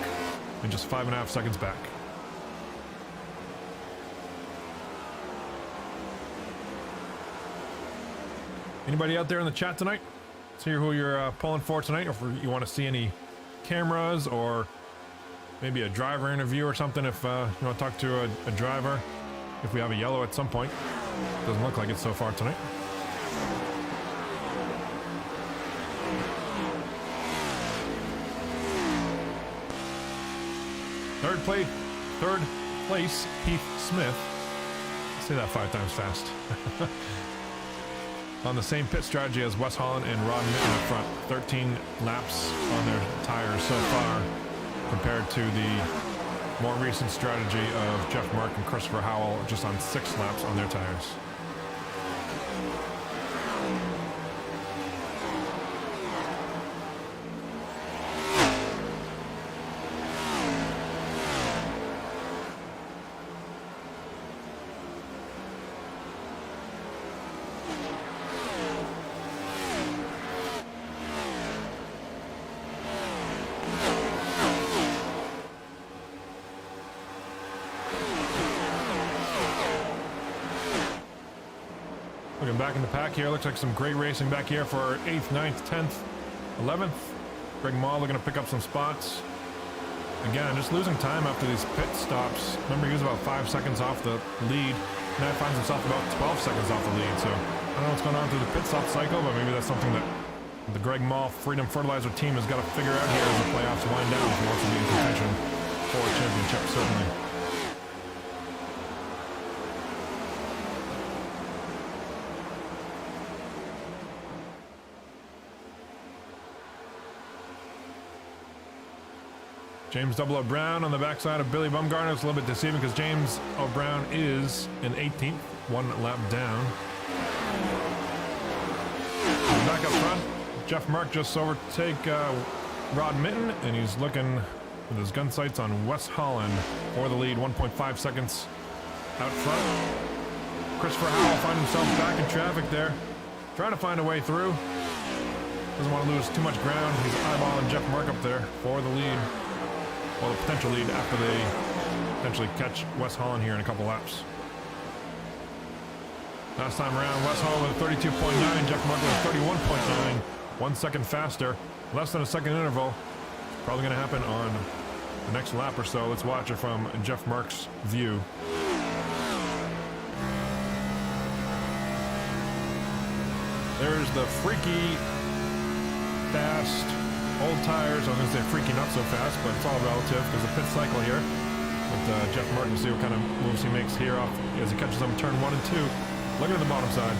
S2: and just 5.5 seconds back. Anybody out there in the chat tonight? Let's hear who you're pulling for tonight, or if you want to see any cameras or maybe a driver interview or something if you want to talk to a driver, if we have a yellow at some point. Doesn't look like it so far tonight. Third place, Heath Smith. Say that 5 times fast. On the same pit strategy as Wes Holland and Rod Mitten up front. 13 laps on their tires so far compared to the more recent strategy of Jeff Mark and Christopher Howell just on 6 laps on their tires. Looking back in the pack here, looks like some great racing back here for 8th, 9th, 10th, 11th. Greg Mall looking to pick up some spots. Again, just losing time after these pit stops. Remember, he was about 5 seconds off the lead. Now he finds himself about 12 seconds off the lead. So I don't know what's going on through the pit stop cycle, but maybe that's something that the Greg Mall Freedom Fertilizer team has got to figure out here as the playoffs wind down if he wants to be in contention for a championship, certainly. James Double O Brown on the backside of Billy Bumgarner. It's a little bit deceiving because James O Brown is in 18th, 1 lap down. And back up front, Jeff Mark just overtake Rod Mitten, and he's looking with his gun sights on Wes Holland for the lead, 1.5 seconds out front. Christopher Howell finds himself back in traffic there, trying to find a way through. Doesn't want to lose too much ground. He's eyeballing Jeff Mark up there for the lead. Well, the potential lead after they potentially catch Wes Holland here in a couple laps. Last time around, Wes Holland with 32.9, Jeff Mark with 31.9, 1 second faster, less than a second interval. Probably going to happen on the next lap or so. Let's watch it from Jeff Mark's view. There's the freaky fast old tires. I was going to say freaky not so fast, but it's all relative because the pit cycle here But Jeff Martin, will see what kind of moves he makes here off as he catches them turn 1 and 2. Looking at the bottom side.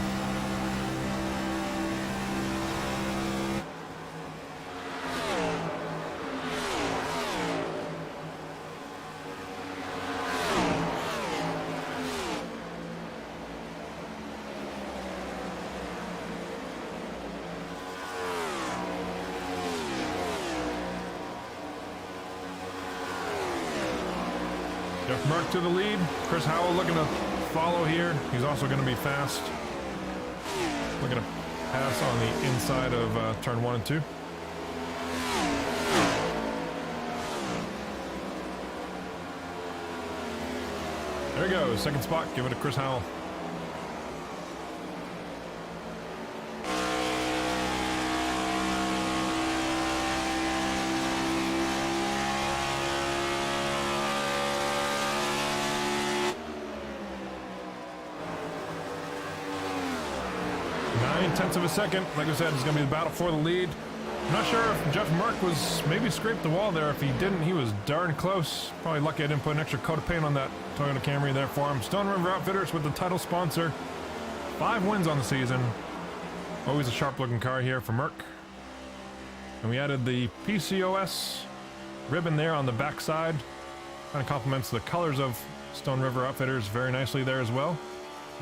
S2: Jeff Merck to the lead. Chris Howell looking to follow here. He's also going to be fast. Looking to pass on the inside of turn 1 and 2. There he goes. Second spot. Give it to Chris Howell. Tenths of a second. Like I said, it's going to be the battle for the lead. I'm not sure if Jeff Merck was maybe scraped the wall there. If he didn't, he was darn close. Probably lucky I didn't put an extra coat of paint on that Toyota Camry there for him. Stone River Outfitters with the title sponsor. 5 wins on the season. Always a sharp looking car here for Merck. And we added the PCOS ribbon there on the back side. Kind of complements the colors of Stone River Outfitters very nicely there as well.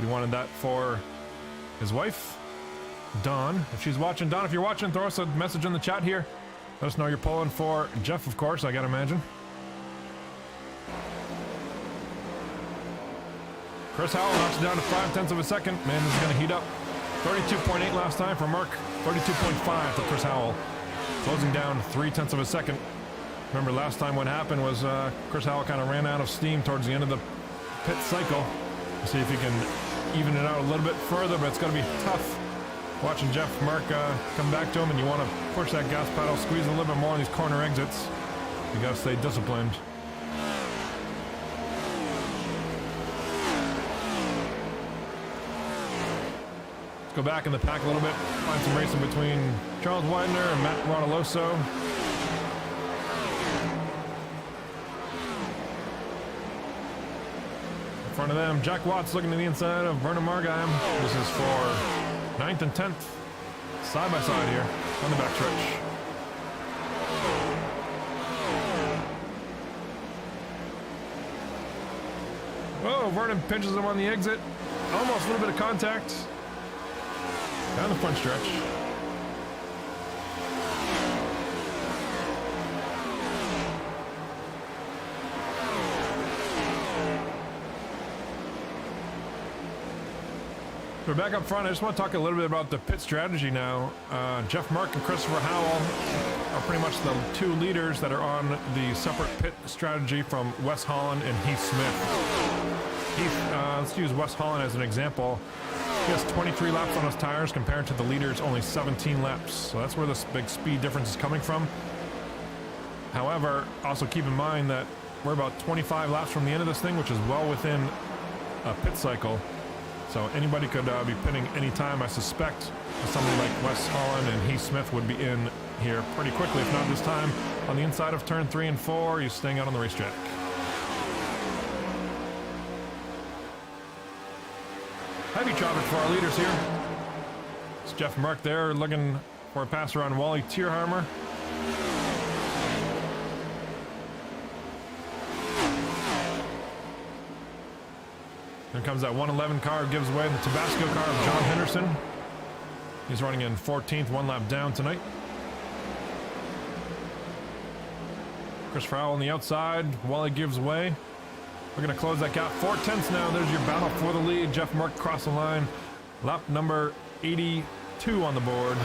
S2: We wanted that for his wife, Dawn. If she's watching, Dawn, if you're watching, throw us a message in the chat here. Let us know you're pulling for Jeff, of course, I gotta imagine. Chris Howell knocks it down to 5/10 of a second. Man, this is gonna heat up. 32.8 last time for Merck. 32.5 for Chris Howell. Closing down 3/10 of a second. Remember last time what happened was Chris Howell kind of ran out of steam towards the end of the pit cycle. We'll see if he can even it out a little bit further, but it's gonna be tough. Watching Jeff Merck come back to him, and you want to push that gas pedal, squeeze a little bit more on these corner exits. You got to stay disciplined. Let's go back in the pack a little bit. Find some racing between Charles Widener and Matt Ronaloso. In front of them, Jack Watts looking to the inside of Vernon Margheim. This is for 9th and 10th, side by side here on the backstretch. Whoa, Vernon pinches him on the exit. Almost a little bit of contact. Down the front stretch. We're back up front. I just want to talk a little bit about the pit strategy now. Jeff Merck and Christopher Howell are pretty much the 2 leaders that are on the separate pit strategy from Wes Holland and Heath Smith. Heath, let's use Wes Holland as an example. He has 23 laps on his tires compared to the leaders only 17 laps. So that's where this big speed difference is coming from. However, also keep in mind that we're about 25 laps from the end of this thing, which is well within a pit cycle. So anybody could be pitting anytime, I suspect. Somebody like Wes Holland and Heath Smith would be in here pretty quickly, if not this time. On the inside of turn 3 and 4, he's staying out on the racetrack. Heavy traffic for our leaders here. It's Jeff Merck there looking for a pass around Wally Tierheimer. Here comes that 111 car, gives away the Tabasco car of John Henderson. He's running in 14th, 1 lap down tonight. Christopher Howell on the outside. Wally gives way. We're going to close that gap. 4/10 now. There's your battle for the lead. Jeff Merck across the line. Lap number 82 on the board.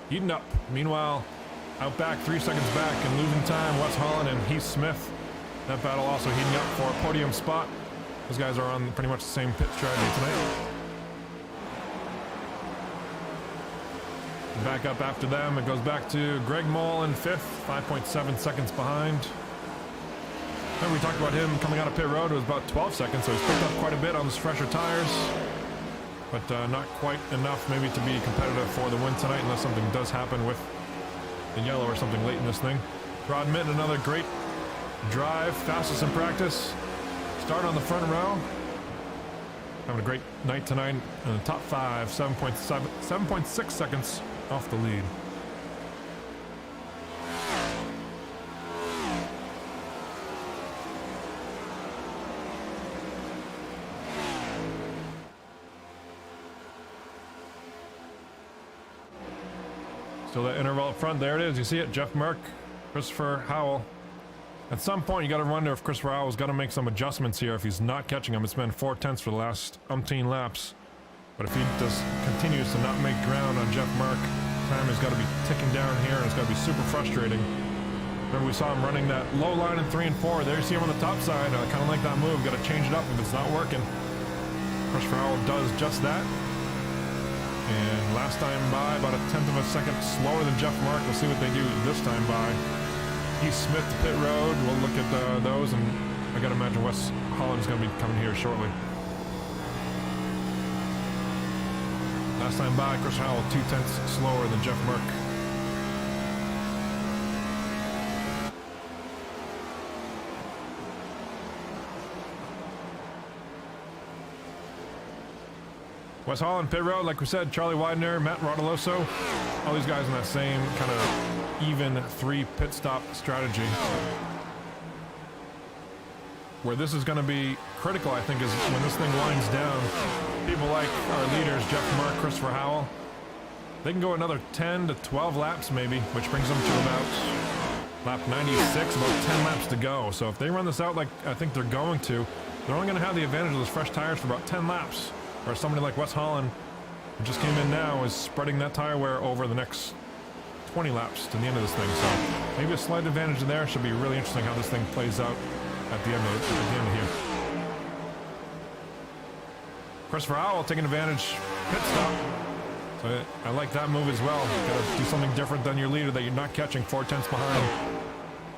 S2: Heating up. Meanwhile, out back, 3 seconds back and losing time, Wes Holland and Heath Smith. That battle also heating up for a podium spot. Those guys are on pretty much the same pit strategy tonight. Back up after them, it goes back to Greg Moll in 5th, 5.7 seconds behind. Remember we talked about him coming out of pit road, it was about 12 seconds, so he's picked up quite a bit on his fresher tires. But not quite enough maybe to be competitive for the win tonight, unless something does happen with the yellow or something late in this thing. Rod Mitten, another great drive, fastest in practice. Start on the front row. Having a great night tonight in the top 5, 7.6 seconds off the lead. Still that interval up front, there it is, you see it, Jeff Merck, Christopher Howell. At some point, you got to wonder if Christopher Howell's got to make some adjustments here if he's not catching him. It's been 4/10 for the last umpteen laps. But if he just continues to not make ground on Jeff Merck, time has got to be ticking down here, and it's got to be super frustrating. Remember, we saw him running that low line in 3 and 4. There you see him on the top side. I kind of like that move. Got to change it up if it's not working. Christopher Howell does just that. And last time by, about 1/10 of a second slower than Jeff Merck. We'll see what they do this time by. Heath Smith to pit road. We'll look at those, and I gotta imagine Wes Holland's gonna be coming here shortly. Last time by, Chris Howell 0.2 slower than Jeff Merck. Wes Holland pit road, like we said, Charlie Widener, Matt Rodoloso, all these guys in that same kind of even 3 pit stop strategy. Where this is going to be critical, I think, is when this thing winds down. People like our leaders, Jeff Merck, Christopher Howell, they can go another 10 to 12 laps maybe, which brings them to about lap 96, about 10 laps to go. So if they run this out like I think they're going to, they're only going to have the advantage of those fresh tires for about 10 laps. Or somebody like Wes Holland, who just came in now, is spreading that tire wear over the next 20 laps to the end of this thing. So maybe a slight advantage there. Should be really interesting how this thing plays out at the end of here. Christopher Howell taking advantage, pit stop. So I like that move as well. Got to do something different than your leader that you're not catching 4/10 behind.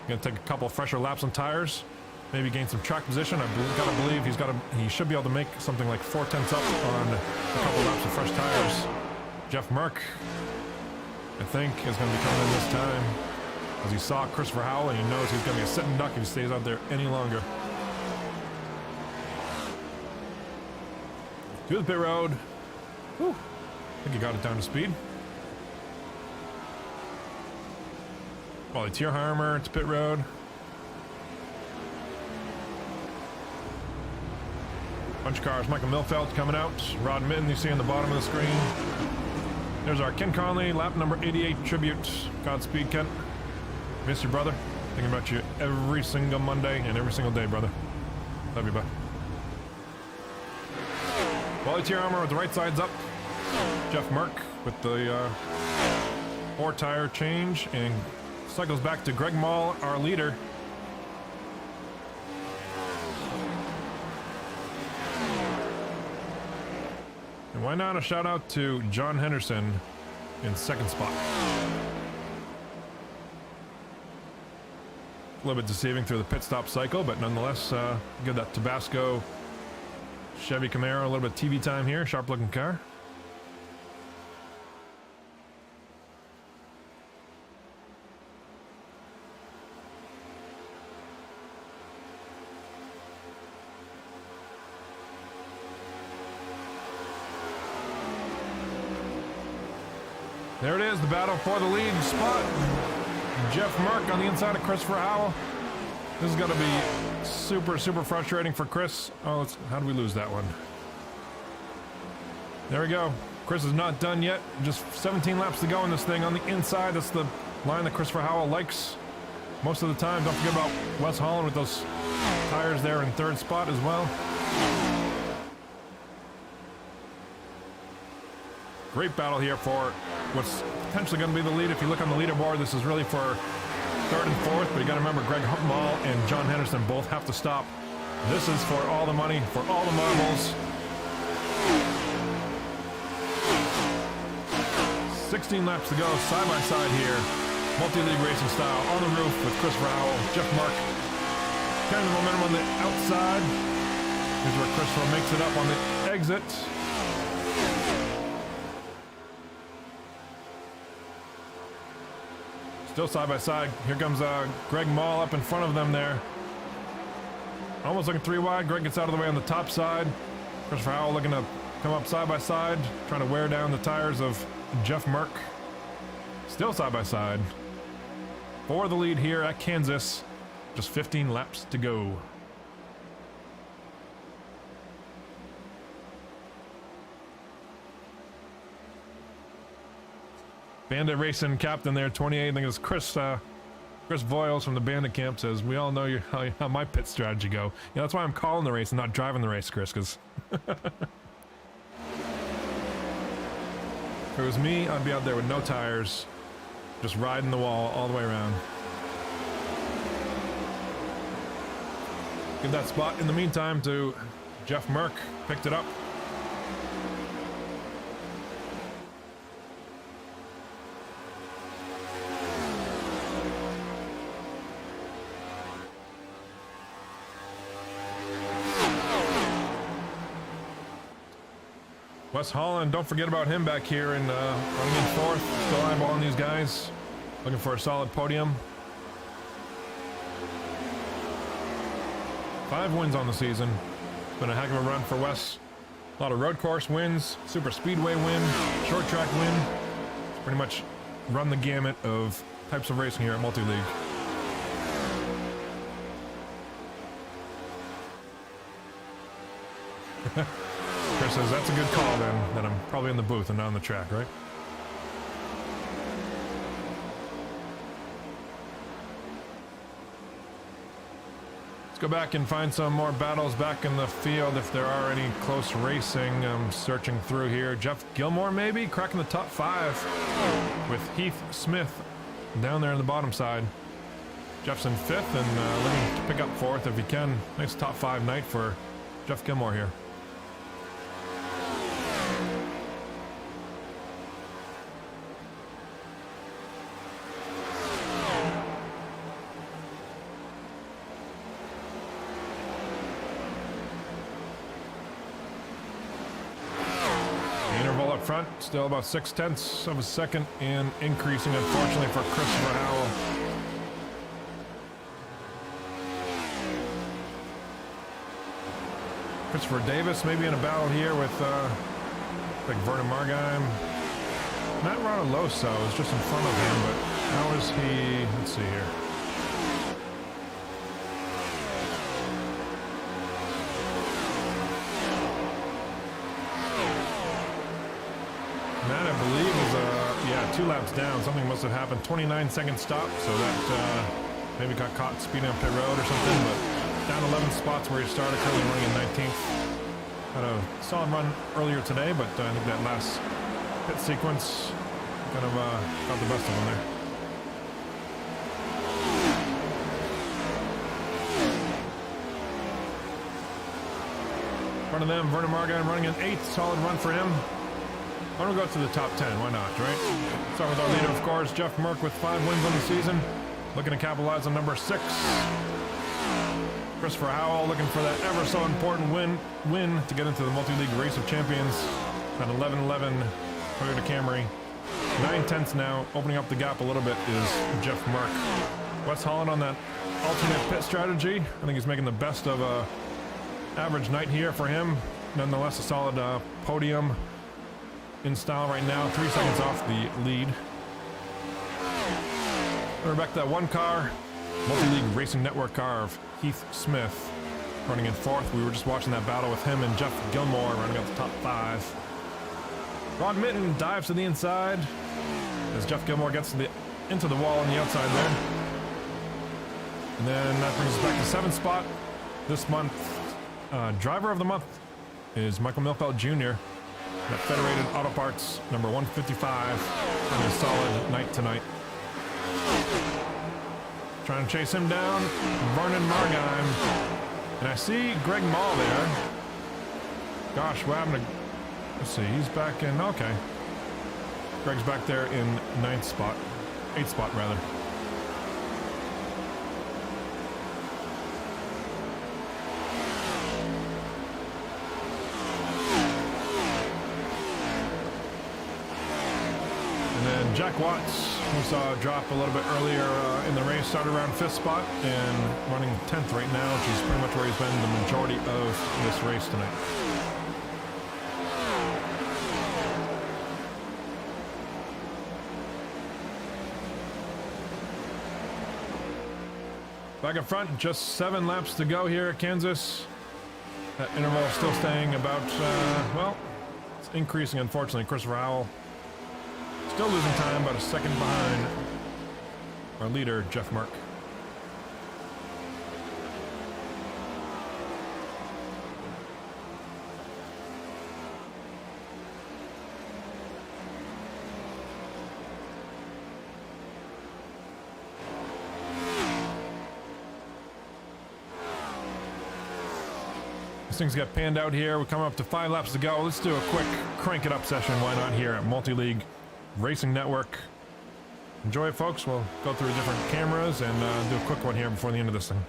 S2: Going to take a couple fresher laps on tires. Maybe gain some track position. I've got to believe he should be able to make something like 4/10 up on a couple laps of fresh tires. Jeff Merck, I think, is going to be coming in this time, as he saw Christopher Howell, and he knows he's going to be a sitting duck if he stays out there any longer. To the pit road. Whew. I think he got it down to speed. Wally Tierheimer to pit road. Bunch of cars. Michael Milfeld coming out. Rod Mitten, you see on the bottom of the screen. There's our Ken Conley, lap number 88 tribute. Godspeed, Ken. Miss you, brother. Thinking about you every single Monday and every single day, brother. Love you, bud. Wally Tierheimer with the right sides up. Jeff Merck with the 4 tire change, and cycles back to Greg Mall, our leader. And why not a shout out to John Henderson in 2nd spot. A little bit deceiving through the pit stop cycle, but nonetheless, give that Tabasco Chevy Camaro a little bit of TV time here. Sharp looking car. There it is, the battle for the lead spot. Jeff Merck on the inside of Christopher Howell. This is going to be super, super frustrating for Chris. Oh, how did we lose that one? There we go. Chris is not done yet. Just 17 laps to go in this thing on the inside. That's the line that Christopher Howell likes most of the time. Don't forget about Wes Holland with those tires there in 3rd spot as well. Great battle here for what's potentially going to be the lead. If you look on the leaderboard, this is really for 3rd and 4th, but you got to remember Greg Mall and John Henderson both have to stop. This is for all the money, for all the marbles. 16 laps to go, side by side here. Multi-league racing style on the roof with Christopher Howell, Jeff Merck. Carrying the momentum on the outside. Here's where Christopher makes it up on the exit. Still side by side. Here comes Greg Mall up in front of them there. Almost looking 3 wide. Greg gets out of the way on the top side. Christopher Howell looking to come up side by side, trying to wear down the tires of Jeff Merck. Still side by side. For the lead here at Kansas. Just 15 laps to go. Bandit Racing captain there, 28. I think it's Chris Voiles from the Bandit camp says, we all know how my pit strategy go. Yeah, that's why I'm calling the race and not driving the race, Chris, because if it was me, I'd be out there with no tires, just riding the wall all the way around. Give that spot in the meantime to Jeff Merck. Picked it up. Wes Holland, don't forget about him back here and running in fourth. Still eyeballing these guys. Looking for a solid podium. 5 wins on the season. Been a heck of a run for Wes. A lot of road course wins, super speedway win, short track win. It's pretty much run the gamut of types of racing here at Multi-League. Chris says that's a good call then, that I'm probably in the booth and not on the track, right? Let's go back and find some more battles back in the field if there are any close racing. I'm searching through here. Jeff Gilmore maybe cracking the top 5 with Heath Smith down there on the bottom side. Jeff's in 5th and looking to pick up 4th if he can. Nice top 5 night for Jeff Gilmore here. Front, still about 0.6 of a second and increasing, unfortunately, for Christopher Howell. Christopher Davis maybe in a battle here with like Vernon Margheim. Matt Ronaloso is just in front of him, but how is he? Let's see here. That, I believe, is, yeah, 2 laps down. Something must have happened. 29-second stop, so that maybe got caught speeding up pit road or something, but down 11 spots where he started, currently running in 19th. Had a solid run earlier today, but I think that last pit sequence kind of got the best of him there. In front of them, Vernon Margheim running an 8th, solid run for him. Why don't we go to the top 10? Why not, right? Start with our leader, of course, Jeff Merck with 5 wins on the season. Looking to capitalize on number 6. Christopher Howell looking for that ever so important win to get into the Multi-League Race of Champions. That 11-11 Toyota Camry. 9/10 now, opening up the gap a little bit, is Jeff Merck. Wes Holland on that alternate pit strategy. I think he's making the best of a average night here for him. Nonetheless, a solid podium in style right now, 3 seconds off the lead. We're back to that 1 car, Multi-League Racing Network car of Heath Smith running in 4th. We were just watching that battle with him and Jeff Gilmore running up the top 5. Rod Mitten dives to the inside as Jeff Gilmore gets into the wall on the outside there. And then that brings us back to 7th spot. This month, driver of the month is Michael Milfeld Jr. That Federated Auto Parts, number 155, having a solid night tonight. Trying to chase him down, Vernon Margheim. And I see Greg Mall there. Gosh, what happened to... Let's see, he's back in... Okay. Greg's back there in 9th spot. 8th spot, rather. And then Jack Watts, we saw drop a little bit earlier in the race, started around 5th spot and running 10th right now, which is pretty much where he's been the majority of this race tonight. Back up front, just 7 laps to go here at Kansas. That interval still staying about, well, it's increasing unfortunately. Christopher Howell still losing time, about a second behind our leader, Jeff Mark. These things got panned out here. We're coming up to 5 laps to go. Let's do a quick crank it up session. Why not here at Multi-League Racing Network. Enjoy it, folks. We'll go through different cameras and do a quick one here before the end of this thing.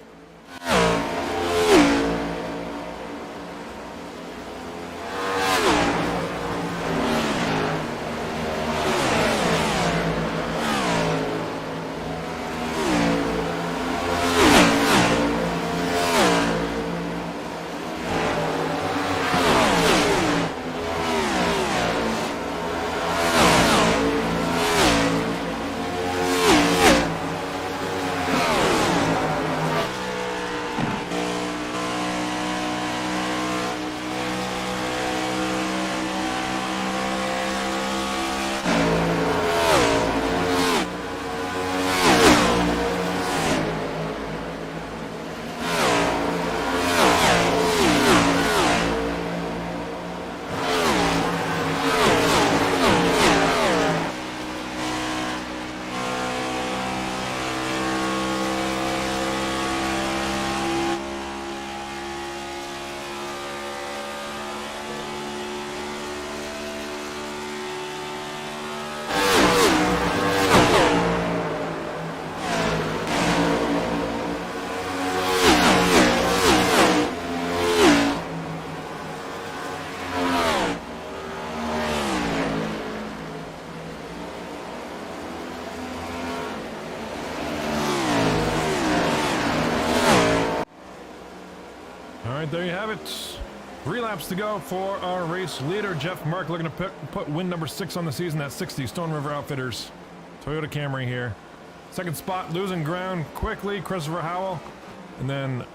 S2: There you have it. 3 laps to go for our race leader, Jeff Mark, looking to put win number 6 on the season at 60. Stone River Outfitters, Toyota Camry here. Second spot, losing ground quickly, Christopher Howell. And then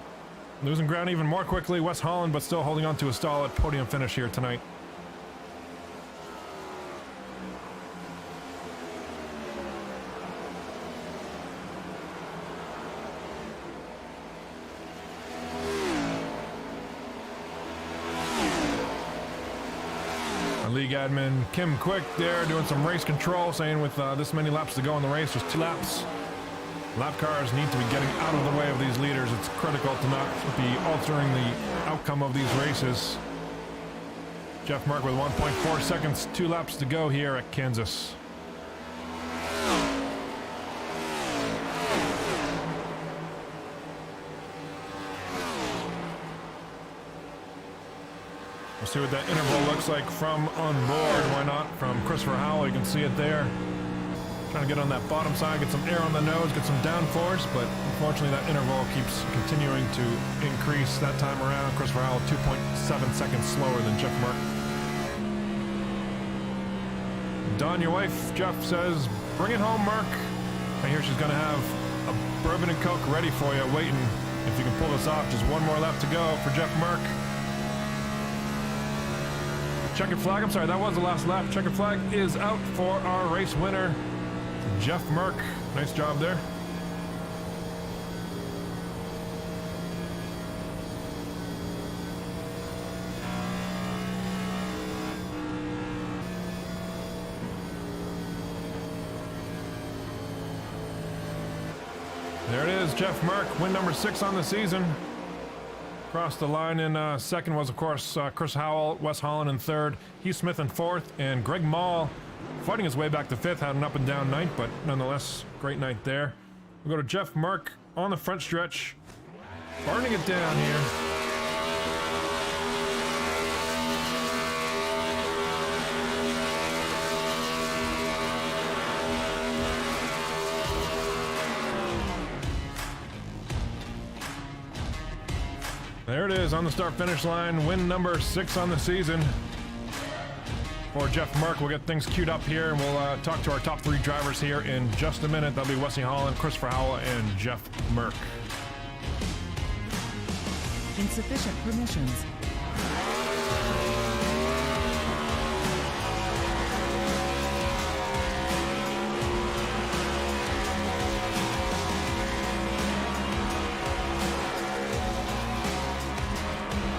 S2: losing ground even more quickly, Wes Holland, but still holding on to a solid podium finish here tonight. League admin Kim Quick there doing some race control, saying with this many laps to go in the race, just 2 laps. Lap cars need to be getting out of the way of these leaders. It's critical to not be altering the outcome of these races. Jeff Mark with 1.4 seconds, 2 laps to go here at Kansas. We'll see what that interval looks like from on board. Why not? From Christopher Howell, you can see it there. Trying to get on that bottom side, get some air on the nose, get some downforce, but unfortunately that interval keeps continuing to increase that time around. Christopher Howell 2.7 seconds slower than Jeff Mark. Dawn, your wife, Jeff, says, bring it home, Mark. I hear she's going to have a bourbon and Coke ready for you, waiting. If you can pull this off, just 1 more lap to go for Jeff Mark. Checkered flag, I'm sorry, that was the last lap. Checkered flag is out for our race winner, Jeff Mark. Nice job there. There it is, Jeff Mark, win number 6 on the season. Across the line in second was, of course, Chris Howell, Wes Holland in third, Heath Smith in fourth, and Greg Mall fighting his way back to fifth. Had an up and down night, but nonetheless, great night there. We'll go to Jeff Mark on the front stretch, burning it down here. There it is on the start finish line. Win number 6 on the season for Jeff Merck. We'll get things queued up here, and we'll talk to our top 3 drivers here in just a minute. That'll be Wesley Holland, Christopher Howell, and Jeff Merck.
S3: Insufficient permissions.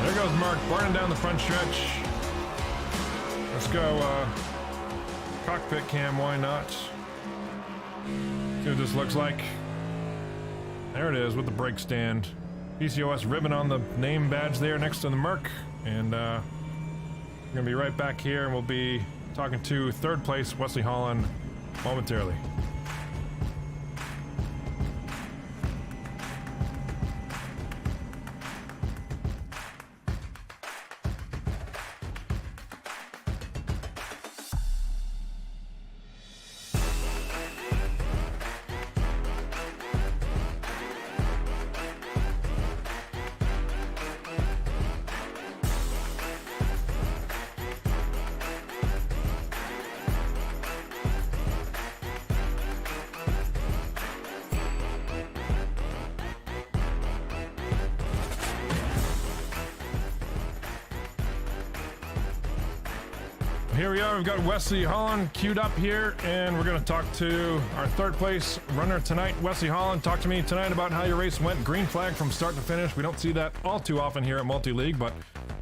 S2: There goes Mark, burning down the front stretch. Let's go cockpit cam, why not? See what this looks like. There it is with the brake stand. PCOS ribbon on the name badge there next to the Merc. And we're gonna be right back here, and we'll be talking to 3rd place Wesley Holland momentarily. Here we are, we've got Wesley Holland queued up here, and we're gonna talk to our 3rd place runner tonight, Wesley Holland. Talk to me tonight about how your race went. Green flag from start to finish. We don't see that all too often here at Multi-League, but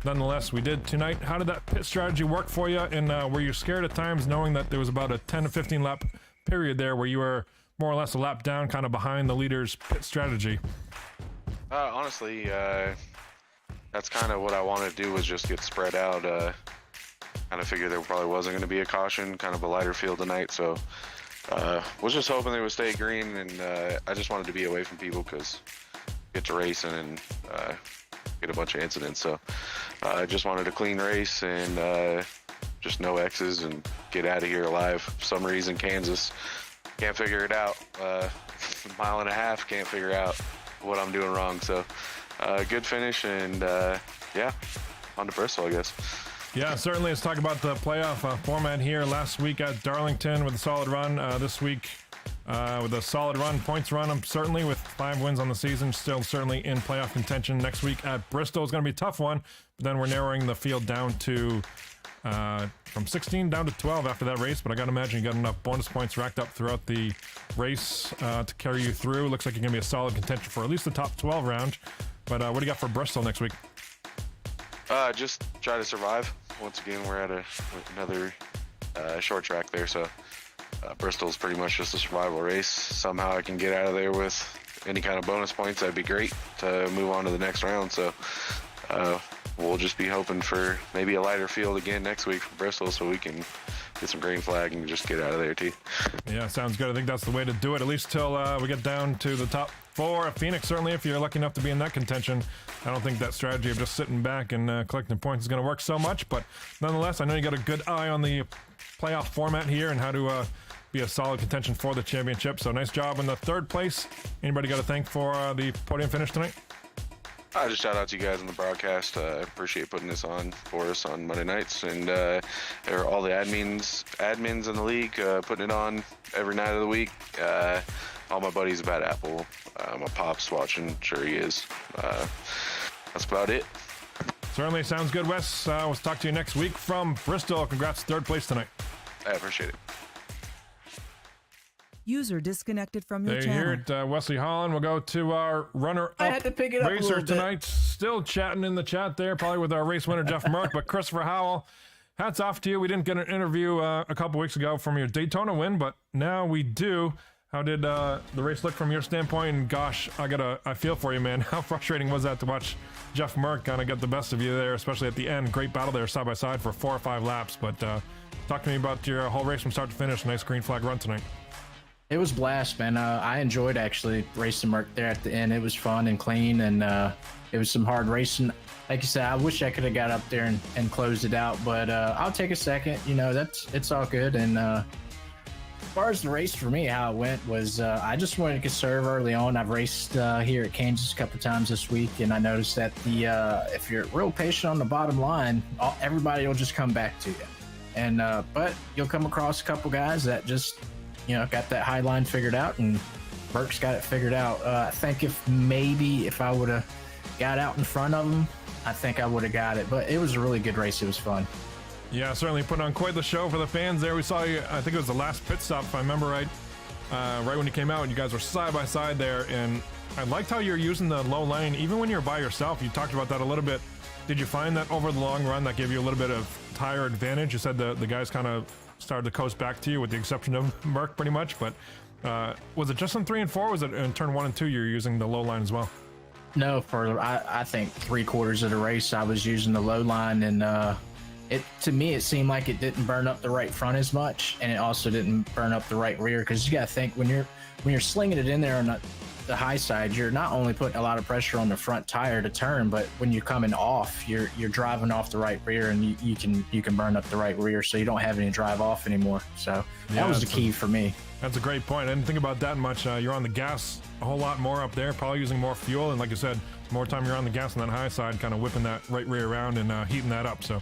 S2: nonetheless, we did tonight. How did that pit strategy work for you, and were you scared at times knowing that there was about a 10 to 15 lap period there where you were more or less a lap down, kind of behind the leader's pit strategy?
S4: Honestly, that's kind of what I wanted to do, was just get spread out. Kind of figured there probably wasn't going to be a caution, kind of a lighter field tonight, so was just hoping they would stay green, and I just wanted to be away from people because get to racing and get a bunch of incidents. So I just wanted a clean race and just no X's and get out of here alive. For some reason, Kansas can't figure it out. A mile and a half, can't figure out what I'm doing wrong. So good finish, and yeah, on to Bristol, I guess.
S2: Yeah, certainly. Let's talk about the playoff format here. Last week at Darlington with a solid run. This week with a solid run, points run, certainly with 5 wins on the season, still certainly in playoff contention. Next week at Bristol is going to be a tough one, but then we're narrowing the field down to from 16 down to 12 after that race, but I got to imagine you got enough bonus points racked up throughout the race to carry you through. Looks like you're going to be a solid contention for at least the top 12 round, but what do you got for Bristol next week?
S4: Just try to survive. Once again, we're at another short track there, so Bristol's pretty much just a survival race. Somehow I can get out of there with any kind of bonus points, that'd be great to move on to the next round. So we'll just be hoping for maybe a lighter field again next week for Bristol, so we can get some green flag and just get out of there too.
S2: Yeah, sounds good. I think that's the way to do it, at least till we get down to the top 4. Phoenix, certainly, if you're lucky enough to be in that contention. I don't think that strategy of just sitting back and collecting points is going to work so much, but nonetheless, I know you got a good eye on the playoff format here and how to be a solid contention for the championship. So nice job in the 3rd place. Anybody got to thank for the podium finish tonight?
S4: I just shout out to you guys on the broadcast. I appreciate putting this on for us on Monday nights, and all the admins in the league putting it on every night of the week. All my buddies about Apple. My pop's watching, sure he is. That's about it.
S2: Certainly sounds good, Wes. We'll talk to you next week from Bristol. Congrats, 3rd place tonight.
S4: I appreciate it.
S3: User disconnected from your
S2: There
S3: channel.
S2: you hear it, Wesley Holland. We'll go to our runner-up
S5: I had to pick it up a
S2: racer
S5: little bit.
S2: tonight. Still chatting in the chat there, probably with our race winner, Jeff Merck. But Christopher Howell, hats off to you. We didn't get an interview a couple weeks ago from your Daytona win, but now we do. How did the race look from your standpoint? And gosh, I feel for you, man. How frustrating was that to watch Jeff Merck kind of get the best of you there, especially at the end. Great battle there side by side for 4 or 5 laps. But talk to me about your whole race from start to finish. Nice green flag run tonight.
S5: It was blast, man. I enjoyed actually racing Merc there at the end. It was fun and clean, and it was some hard racing. Like you said, I wish I could have got up there and closed it out, but I'll take a second. You know, it's all good. And far as the race for me, how it went was I just wanted to conserve early on. I've raced here at Kansas a couple times this week, and I noticed that if you're real patient on the bottom line, everybody will just come back to you. And but you'll come across a couple guys that just got that high line figured out, and Burke's got it figured out. I think if I would have got out in front of him, I think I would have got it. But it was a really good race. It was fun.
S2: Yeah, certainly put on quite the show for the fans there. We saw you, I think it was the last pit stop, if I remember right, right when you came out, and you guys were side by side there. And I liked how you're using the low lane, even when you're by yourself. You talked about that a little bit. Did you find that over the long run that gave you a little bit of tire advantage? You said the guys kind of started to coast back to you, with the exception of Merck, pretty much. But was it just in 3 and 4? Was it in turn 1 and 2 you're using the low line as well?
S5: No, I think 3/4 of the race I was using the low line, and to me it seemed like it didn't burn up the right front as much, and it also didn't burn up the right rear, because you got to think when you're slinging it in there on the high side, you're not only putting a lot of pressure on the front tire to turn, but when you're coming off, you're driving off the right rear, and you can burn up the right rear, so you don't have any drive off anymore. So that was the key for me.
S2: That's a great point. I didn't think about that much. You're on the gas a whole lot more up there, probably using more fuel, and like you said, more time you're on the gas on that high side, kind of whipping that right rear around and heating that up. So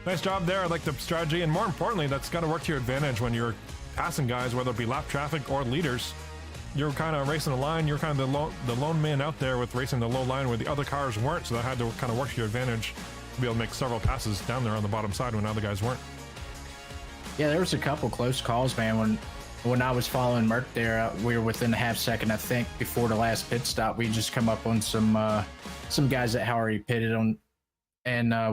S2: nice job there. I like the strategy, and more importantly, that's got to work to your advantage when you're passing guys, whether it be lap traffic or leaders. You're kind of racing a line. You're kind of the lone man out there with racing the low line where the other cars weren't, so that had to kind of work to your advantage to be able to make several passes down there on the bottom side when other guys weren't. Yeah,
S5: there was a couple close calls, man. When I was following Merck there, we were within a half second, I think, before the last pit stop. We just come up on some guys that had already pitted on, and I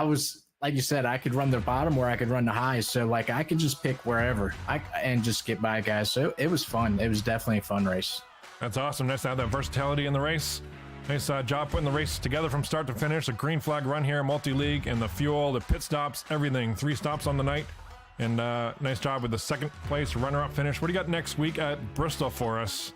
S5: was, like you said, I could run the bottom or I could run the highs, so like I could just pick wherever and just get by guys. So it was fun. It was definitely a fun race.
S2: That's awesome. Nice to have that versatility in the race. Nice job putting the race together from start to finish. A green flag run here, multi-league, and the fuel, the pit stops, everything. 3 stops on the night. And nice job with the second place runner-up finish. What do you got next week at Bristol for us?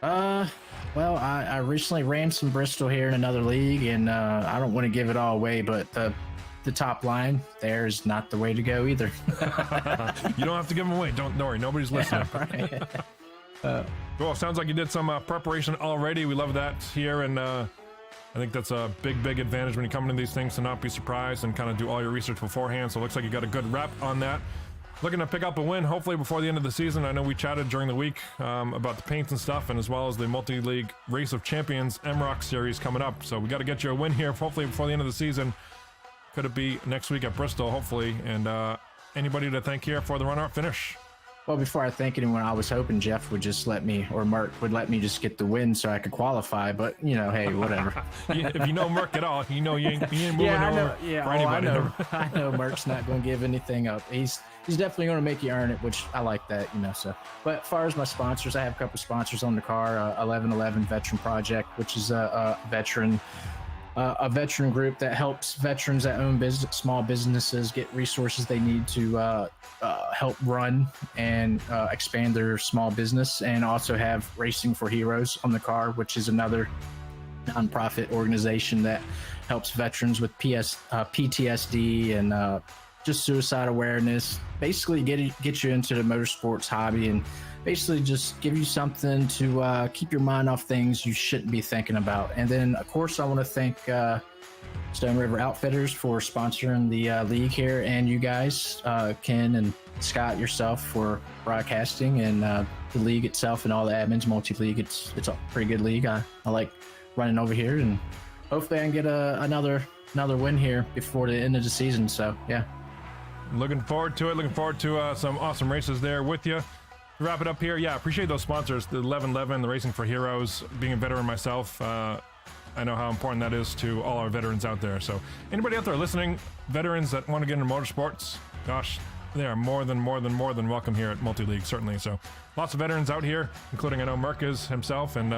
S5: Well, I recently ran some Bristol here in another league, and I don't want to give it all away, but the top line there is not the way to go either.
S2: You don't have to give them away. Don't worry. Nobody's listening.
S5: Yeah, right.
S2: Cool. Sounds like you did some preparation already. We love that here, and I think that's a big advantage when you come into these things, to not be surprised and kind of do all your research beforehand. So it looks like you got a good rep on that. Looking to pick up a win, hopefully before the end of the season. I know we chatted during the week about the paints and stuff, and as well as the multi-league Race of Champions MROC series coming up. So we got to get you a win here, hopefully before the end of the season. Could it be next week at Bristol, hopefully. And anybody to thank here for the runner-up finish?
S5: Well, before I thank anyone, I was hoping Jeff would just let me, or Merck would let me just get the win so I could qualify, but, hey, whatever.
S2: If you know Merck at all, you ain't moving over for anybody.
S5: I know Merck's not going to give anything up. He's definitely going to make you earn it, which I like that, so. But as far as my sponsors, I have a couple sponsors on the car. 1111 Veteran Project, which is a veteran group that helps veterans that own small businesses get resources they need to help run and expand their small business, and also have Racing for Heroes on the car, which is another nonprofit organization that helps veterans with PTSD and just suicide awareness, basically get you into the motorsports hobby, and basically just give you something to keep your mind off things you shouldn't be thinking about. And then, of course, I want to thank Stone River Outfitters for sponsoring the league here, and you guys, Ken and Scott, yourself, for broadcasting, and the league itself and all the admins. Multi-league, it's a pretty good league. I like running over here, and hopefully I can get another win here before the end of the season. So yeah,
S2: looking forward to it. Looking forward to some awesome races there with you. To wrap it up here, yeah, appreciate those sponsors, the 1111, the Racing for Heroes. Being a veteran myself, I know how important that is to all our veterans out there. So anybody out there listening, veterans that want to get into motorsports, gosh, they are more than welcome here at Multi-League, certainly. So lots of veterans out here, including, I know, Merck is himself, and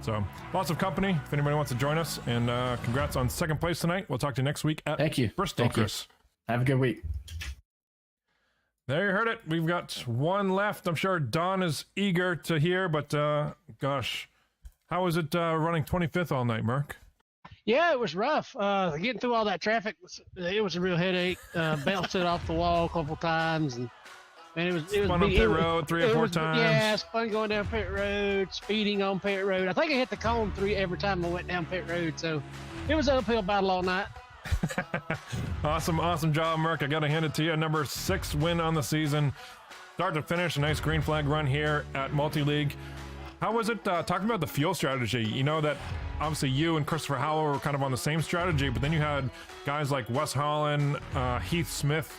S2: so lots of company if anybody wants to join us. And congrats on second place tonight. We'll talk to you next week at Bristol. Chris.
S5: Have a good week.
S2: There you heard it. We've got one left. I'm sure Don is eager to hear, but gosh, how was it running 25th all night, Merck?
S6: Yeah, it was rough. Getting through all that traffic, it was a real headache. Bounced it off the wall a couple times, and Man, it was
S2: Spun on pit road 3 or 4 times.
S6: Yeah, spun going down pit road, speeding on pit road. I think I hit the cone every time I went down pit road. So it was an uphill battle all night.
S2: Awesome job, Merc. I got to hand it to you. Number 6 win on the season. Start to finish, a nice green flag run here at Multi-League. How was it talking about the fuel strategy? You know that obviously you and Christopher Howell were kind of on the same strategy, but then you had guys like Wes Holland, Heath Smith,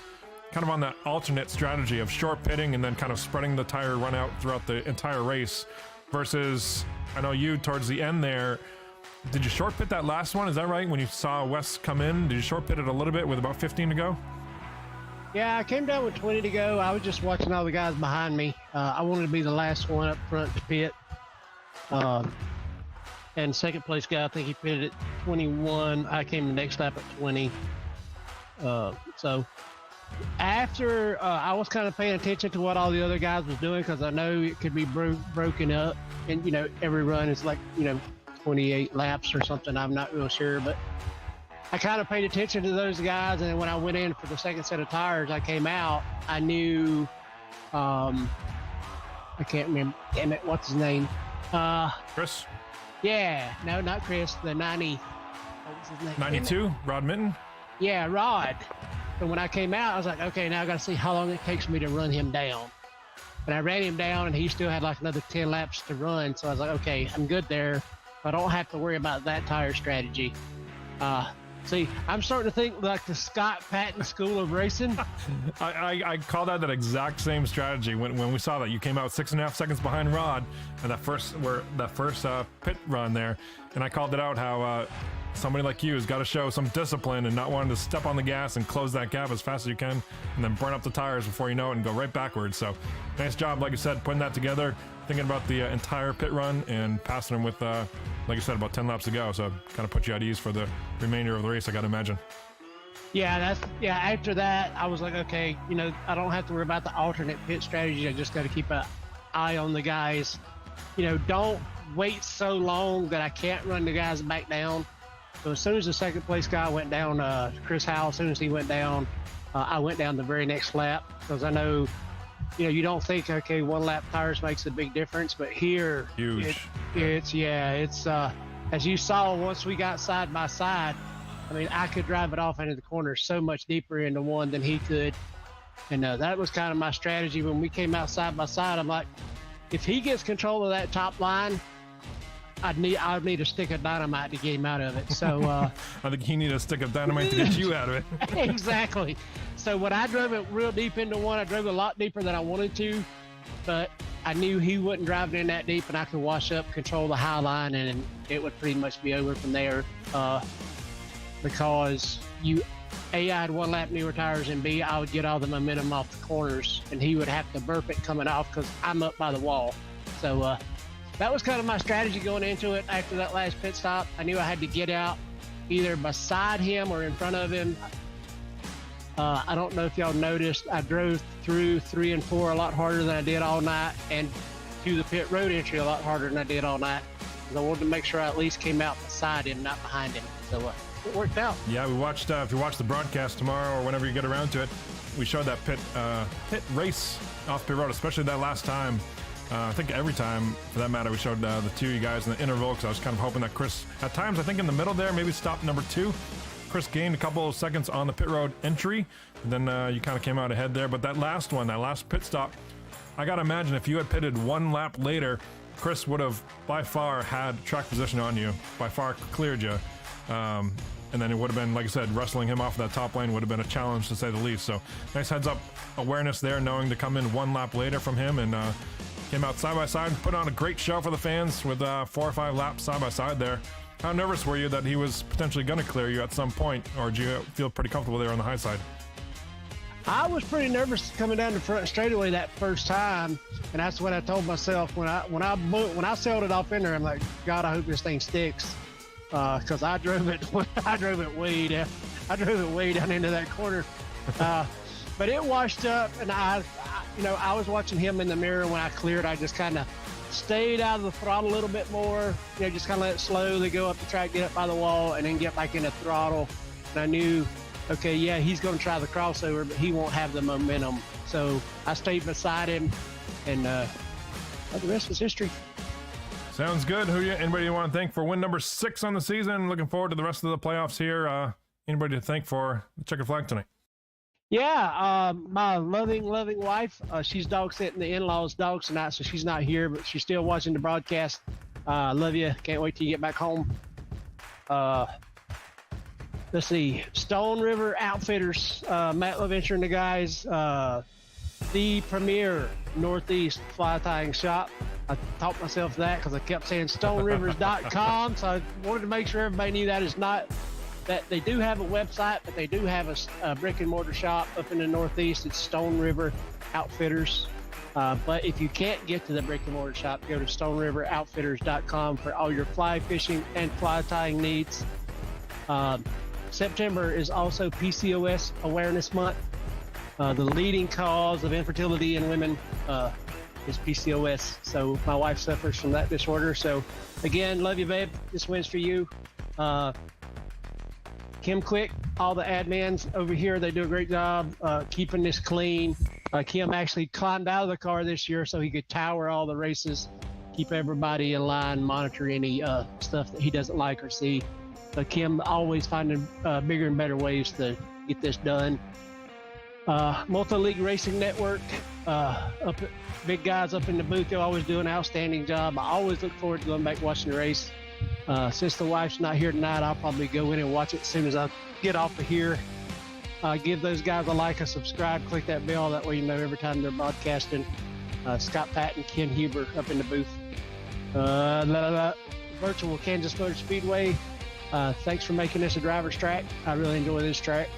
S2: kind of on that alternate strategy of short pitting and then kind of spreading the tire run out throughout the entire race versus, I know you towards the end there, did you short pit that last one? Is that right? When you saw Wes come in, did you short pit it a little bit with about 15 to go?
S6: Yeah, I came down with 20 to go. I was just watching all the guys behind me. I wanted to be the last one up front to pit. And second place guy, I think he pitted at 21. I came the next lap at 20. So after I was kind of paying attention to what all the other guys was doing because I know it could be broken up. And, you know, every run is like, you know, 28 laps or something. I'm not real sure, but I kind of paid attention to those guys, and then when I went in for the second set of tires, I came out. I knew, I can't remember. Damn it, what's his name?
S2: Chris?
S6: Yeah, no, not Chris. The 90. What was his name?
S2: 92, Rod Minton?
S6: Yeah, Rod. And when I came out, I was like, okay, now I got to see how long it takes me to run him down. And I ran him down, and he still had like another 10 laps to run. So I was like, okay, I'm good there. I don't have to worry about that tire strategy. See, I'm starting to think like the Scott Patton School of Racing.
S2: I call that exact same strategy when we saw that you came out 6.5 seconds behind Rod and that first pit run there, and I called it out how somebody like you has got to show some discipline and not wanting to step on the gas and close that gap as fast as you can and then burn up the tires before you know it and go right backwards. So nice job, like I said, putting that together, thinking about the entire pit run and passing them with like I said, about 10 laps to go. So kind of put you at ease for the remainder of the race, I got to imagine.
S6: Yeah, after that, I was like, okay, you know, I don't have to worry about the alternate pit strategy. I just got to keep an eye on the guys. You know, don't wait so long that I can't run the guys back down. So as soon as the second place guy went down, Chris Howell, as soon as he went down, I went down the very next lap because I know, you know, you don't think, okay, 1 lap tires makes a big difference, but here,
S2: Huge.
S6: It's as you saw once we got side by side, I mean, I could drive it off into the corner so much deeper into one than he could. And that was kind of my strategy when we came out side by side. I'm like, if he gets control of that top line, I'd need a stick of dynamite to get him out of it. So
S2: I think he needed a stick of dynamite to get you out of it.
S6: Exactly. So when I drove it real deep into one, I drove it a lot deeper than I wanted to, but I knew he wouldn't drive it in that deep, and I could wash up, control the high line, and it would pretty much be over from there. Because I had 1 lap newer tires, and B, I would get all the momentum off the corners, and he would have to burp it coming off because I'm up by the wall. So that was kind of my strategy going into it. After that last pit stop, I knew I had to get out either beside him or in front of him. I don't know if y'all noticed, I drove through 3 and 4 a lot harder than I did all night, and to the pit road entry a lot harder than I did all night. Because I wanted to make sure I at least came out beside him, not behind him. So it worked out.
S2: Yeah, we watched. If you watch the broadcast tomorrow or whenever you get around to it, we showed that pit race off pit road, especially that last time. I think every time, for that matter, we showed the 2 of you guys in the interval because I was kind of hoping that Chris, at times, I think in the middle there, maybe stopped number 2. Chris gained a couple of seconds on the pit road entry, and then you kind of came out ahead there. But that last one, that last pit stop, I got to imagine if you had pitted 1 lap later, Chris would have by far had track position on you, by far cleared you. And then it would have been, like I said, wrestling him off that top lane would have been a challenge to say the least. So nice heads up awareness there, knowing to come in 1 lap later from him, and came out side by side, put on a great show for the fans with 4 or 5 laps side by side there. How nervous were you that he was potentially going to clear you at some point, or do you feel pretty comfortable there on the high side?
S6: I was pretty nervous coming down the front straightaway that first time, and that's what I told myself when I sailed it off in there. I'm like, God, I hope this thing sticks, because I drove it way down. I drove it way down into that corner, but it washed up, and I was watching him in the mirror when I cleared. I just kind of stayed out of the throttle a little bit more, just kind of let it slowly go up the track, get up by the wall, and then get back in the throttle. And I knew, okay, yeah, he's going to try the crossover, but he won't have the momentum. So I stayed beside him, and the rest was history.
S2: Sounds good. Anybody you want to thank for win number 6 on the season? Looking forward to the rest of the playoffs here. Anybody to thank for the checkered flag tonight?
S6: Yeah, my loving wife. She's dog sitting the in-laws dogs tonight, so she's not here, but she's still watching the broadcast. Love you. Can't wait till you get back home. Let's see. Stone River Outfitters, Matt LaVenture and the guys. The premier Northeast fly tying shop. I taught myself that because I kept saying stonerivers.com, so I wanted to make sure everybody knew that is not that they do have a website, but they do have a brick and mortar shop up in the Northeast. It's Stone River Outfitters. But if you can't get to the brick and mortar shop, go to stonerivoroutfitters.com for all your fly fishing and fly tying needs. September is also PCOS Awareness Month. The leading cause of infertility in women is PCOS. So my wife suffers from that disorder. So again, love you, babe. This win's for you. Kim Quick, all the admins over here, they do a great job keeping this clean. Kim actually climbed out of the car this year so he could tower all the races, keep everybody in line, monitor any stuff that he doesn't like or see. So Kim always finding bigger and better ways to get this done. Multi-League Racing Network, big guys up in the booth, they're always doing an outstanding job. I always look forward to going back watching the race. Since the wife's not here tonight, I'll probably go in and watch it as soon as I get off of here. Give those guys a like, a subscribe, click that bell. That way you know every time they're broadcasting. Scott Patton, Ken Huber up in the booth. Virtual Kansas Motor Speedway. Thanks for making this a driver's track. I really enjoy this track.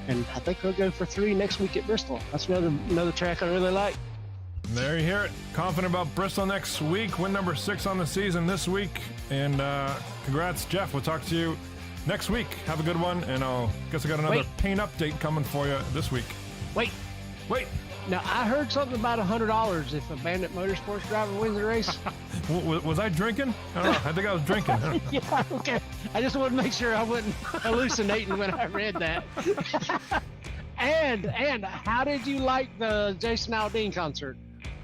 S6: And I think we'll go for 3 next week at Bristol. That's another track I really like.
S2: There you hear it. Confident about Bristol next week. Win number 6 on the season this week. And congrats, Jeff. We'll talk to you next week. Have a good one. And I guess I got another paint update coming for you this week.
S6: Wait. Now, I heard something about $100 if a Bandit Motorsports driver wins the race.
S2: Was I drinking? I don't know. I think I was drinking.
S6: Yeah, okay. I just wanted to make sure I wasn't hallucinating when I read that. And how did you like the Jason Aldean concert?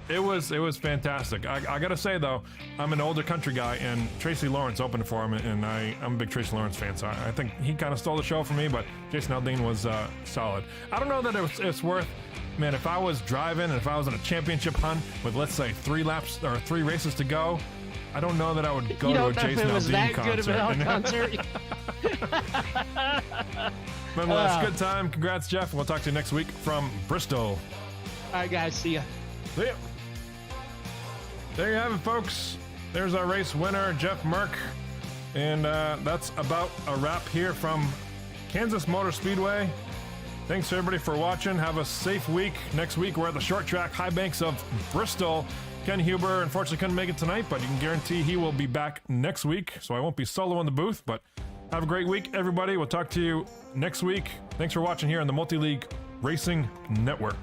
S2: It was fantastic. I gotta say though, I'm an older country guy, and Tracy Lawrence opened for him, and I'm a big Tracy Lawrence fan, so I think he kind of stole the show for me. But Jason Aldean was solid. I don't know that it's worth. Man, if I was driving and if I was in a championship hunt with, let's say, 3 laps or 3 races to go, I don't know that I would go to a Jason Aldean concert. Nonetheless, good time. Congrats, Jeff. We'll talk to you next week from Bristol.
S6: All right, guys. See ya.
S2: See ya. There you have it, folks. There's our race winner, Jeff Merck. And that's about a wrap here from Kansas Motor Speedway. Thanks everybody for watching. Have a safe week. Next week we're at the short track high banks of Bristol. Ken Huber unfortunately couldn't make it tonight, but you can guarantee he will be back next week. So I won't be solo in the booth, but have a great week, everybody. We'll talk to you next week. Thanks for watching here on the Multi-League Racing Network.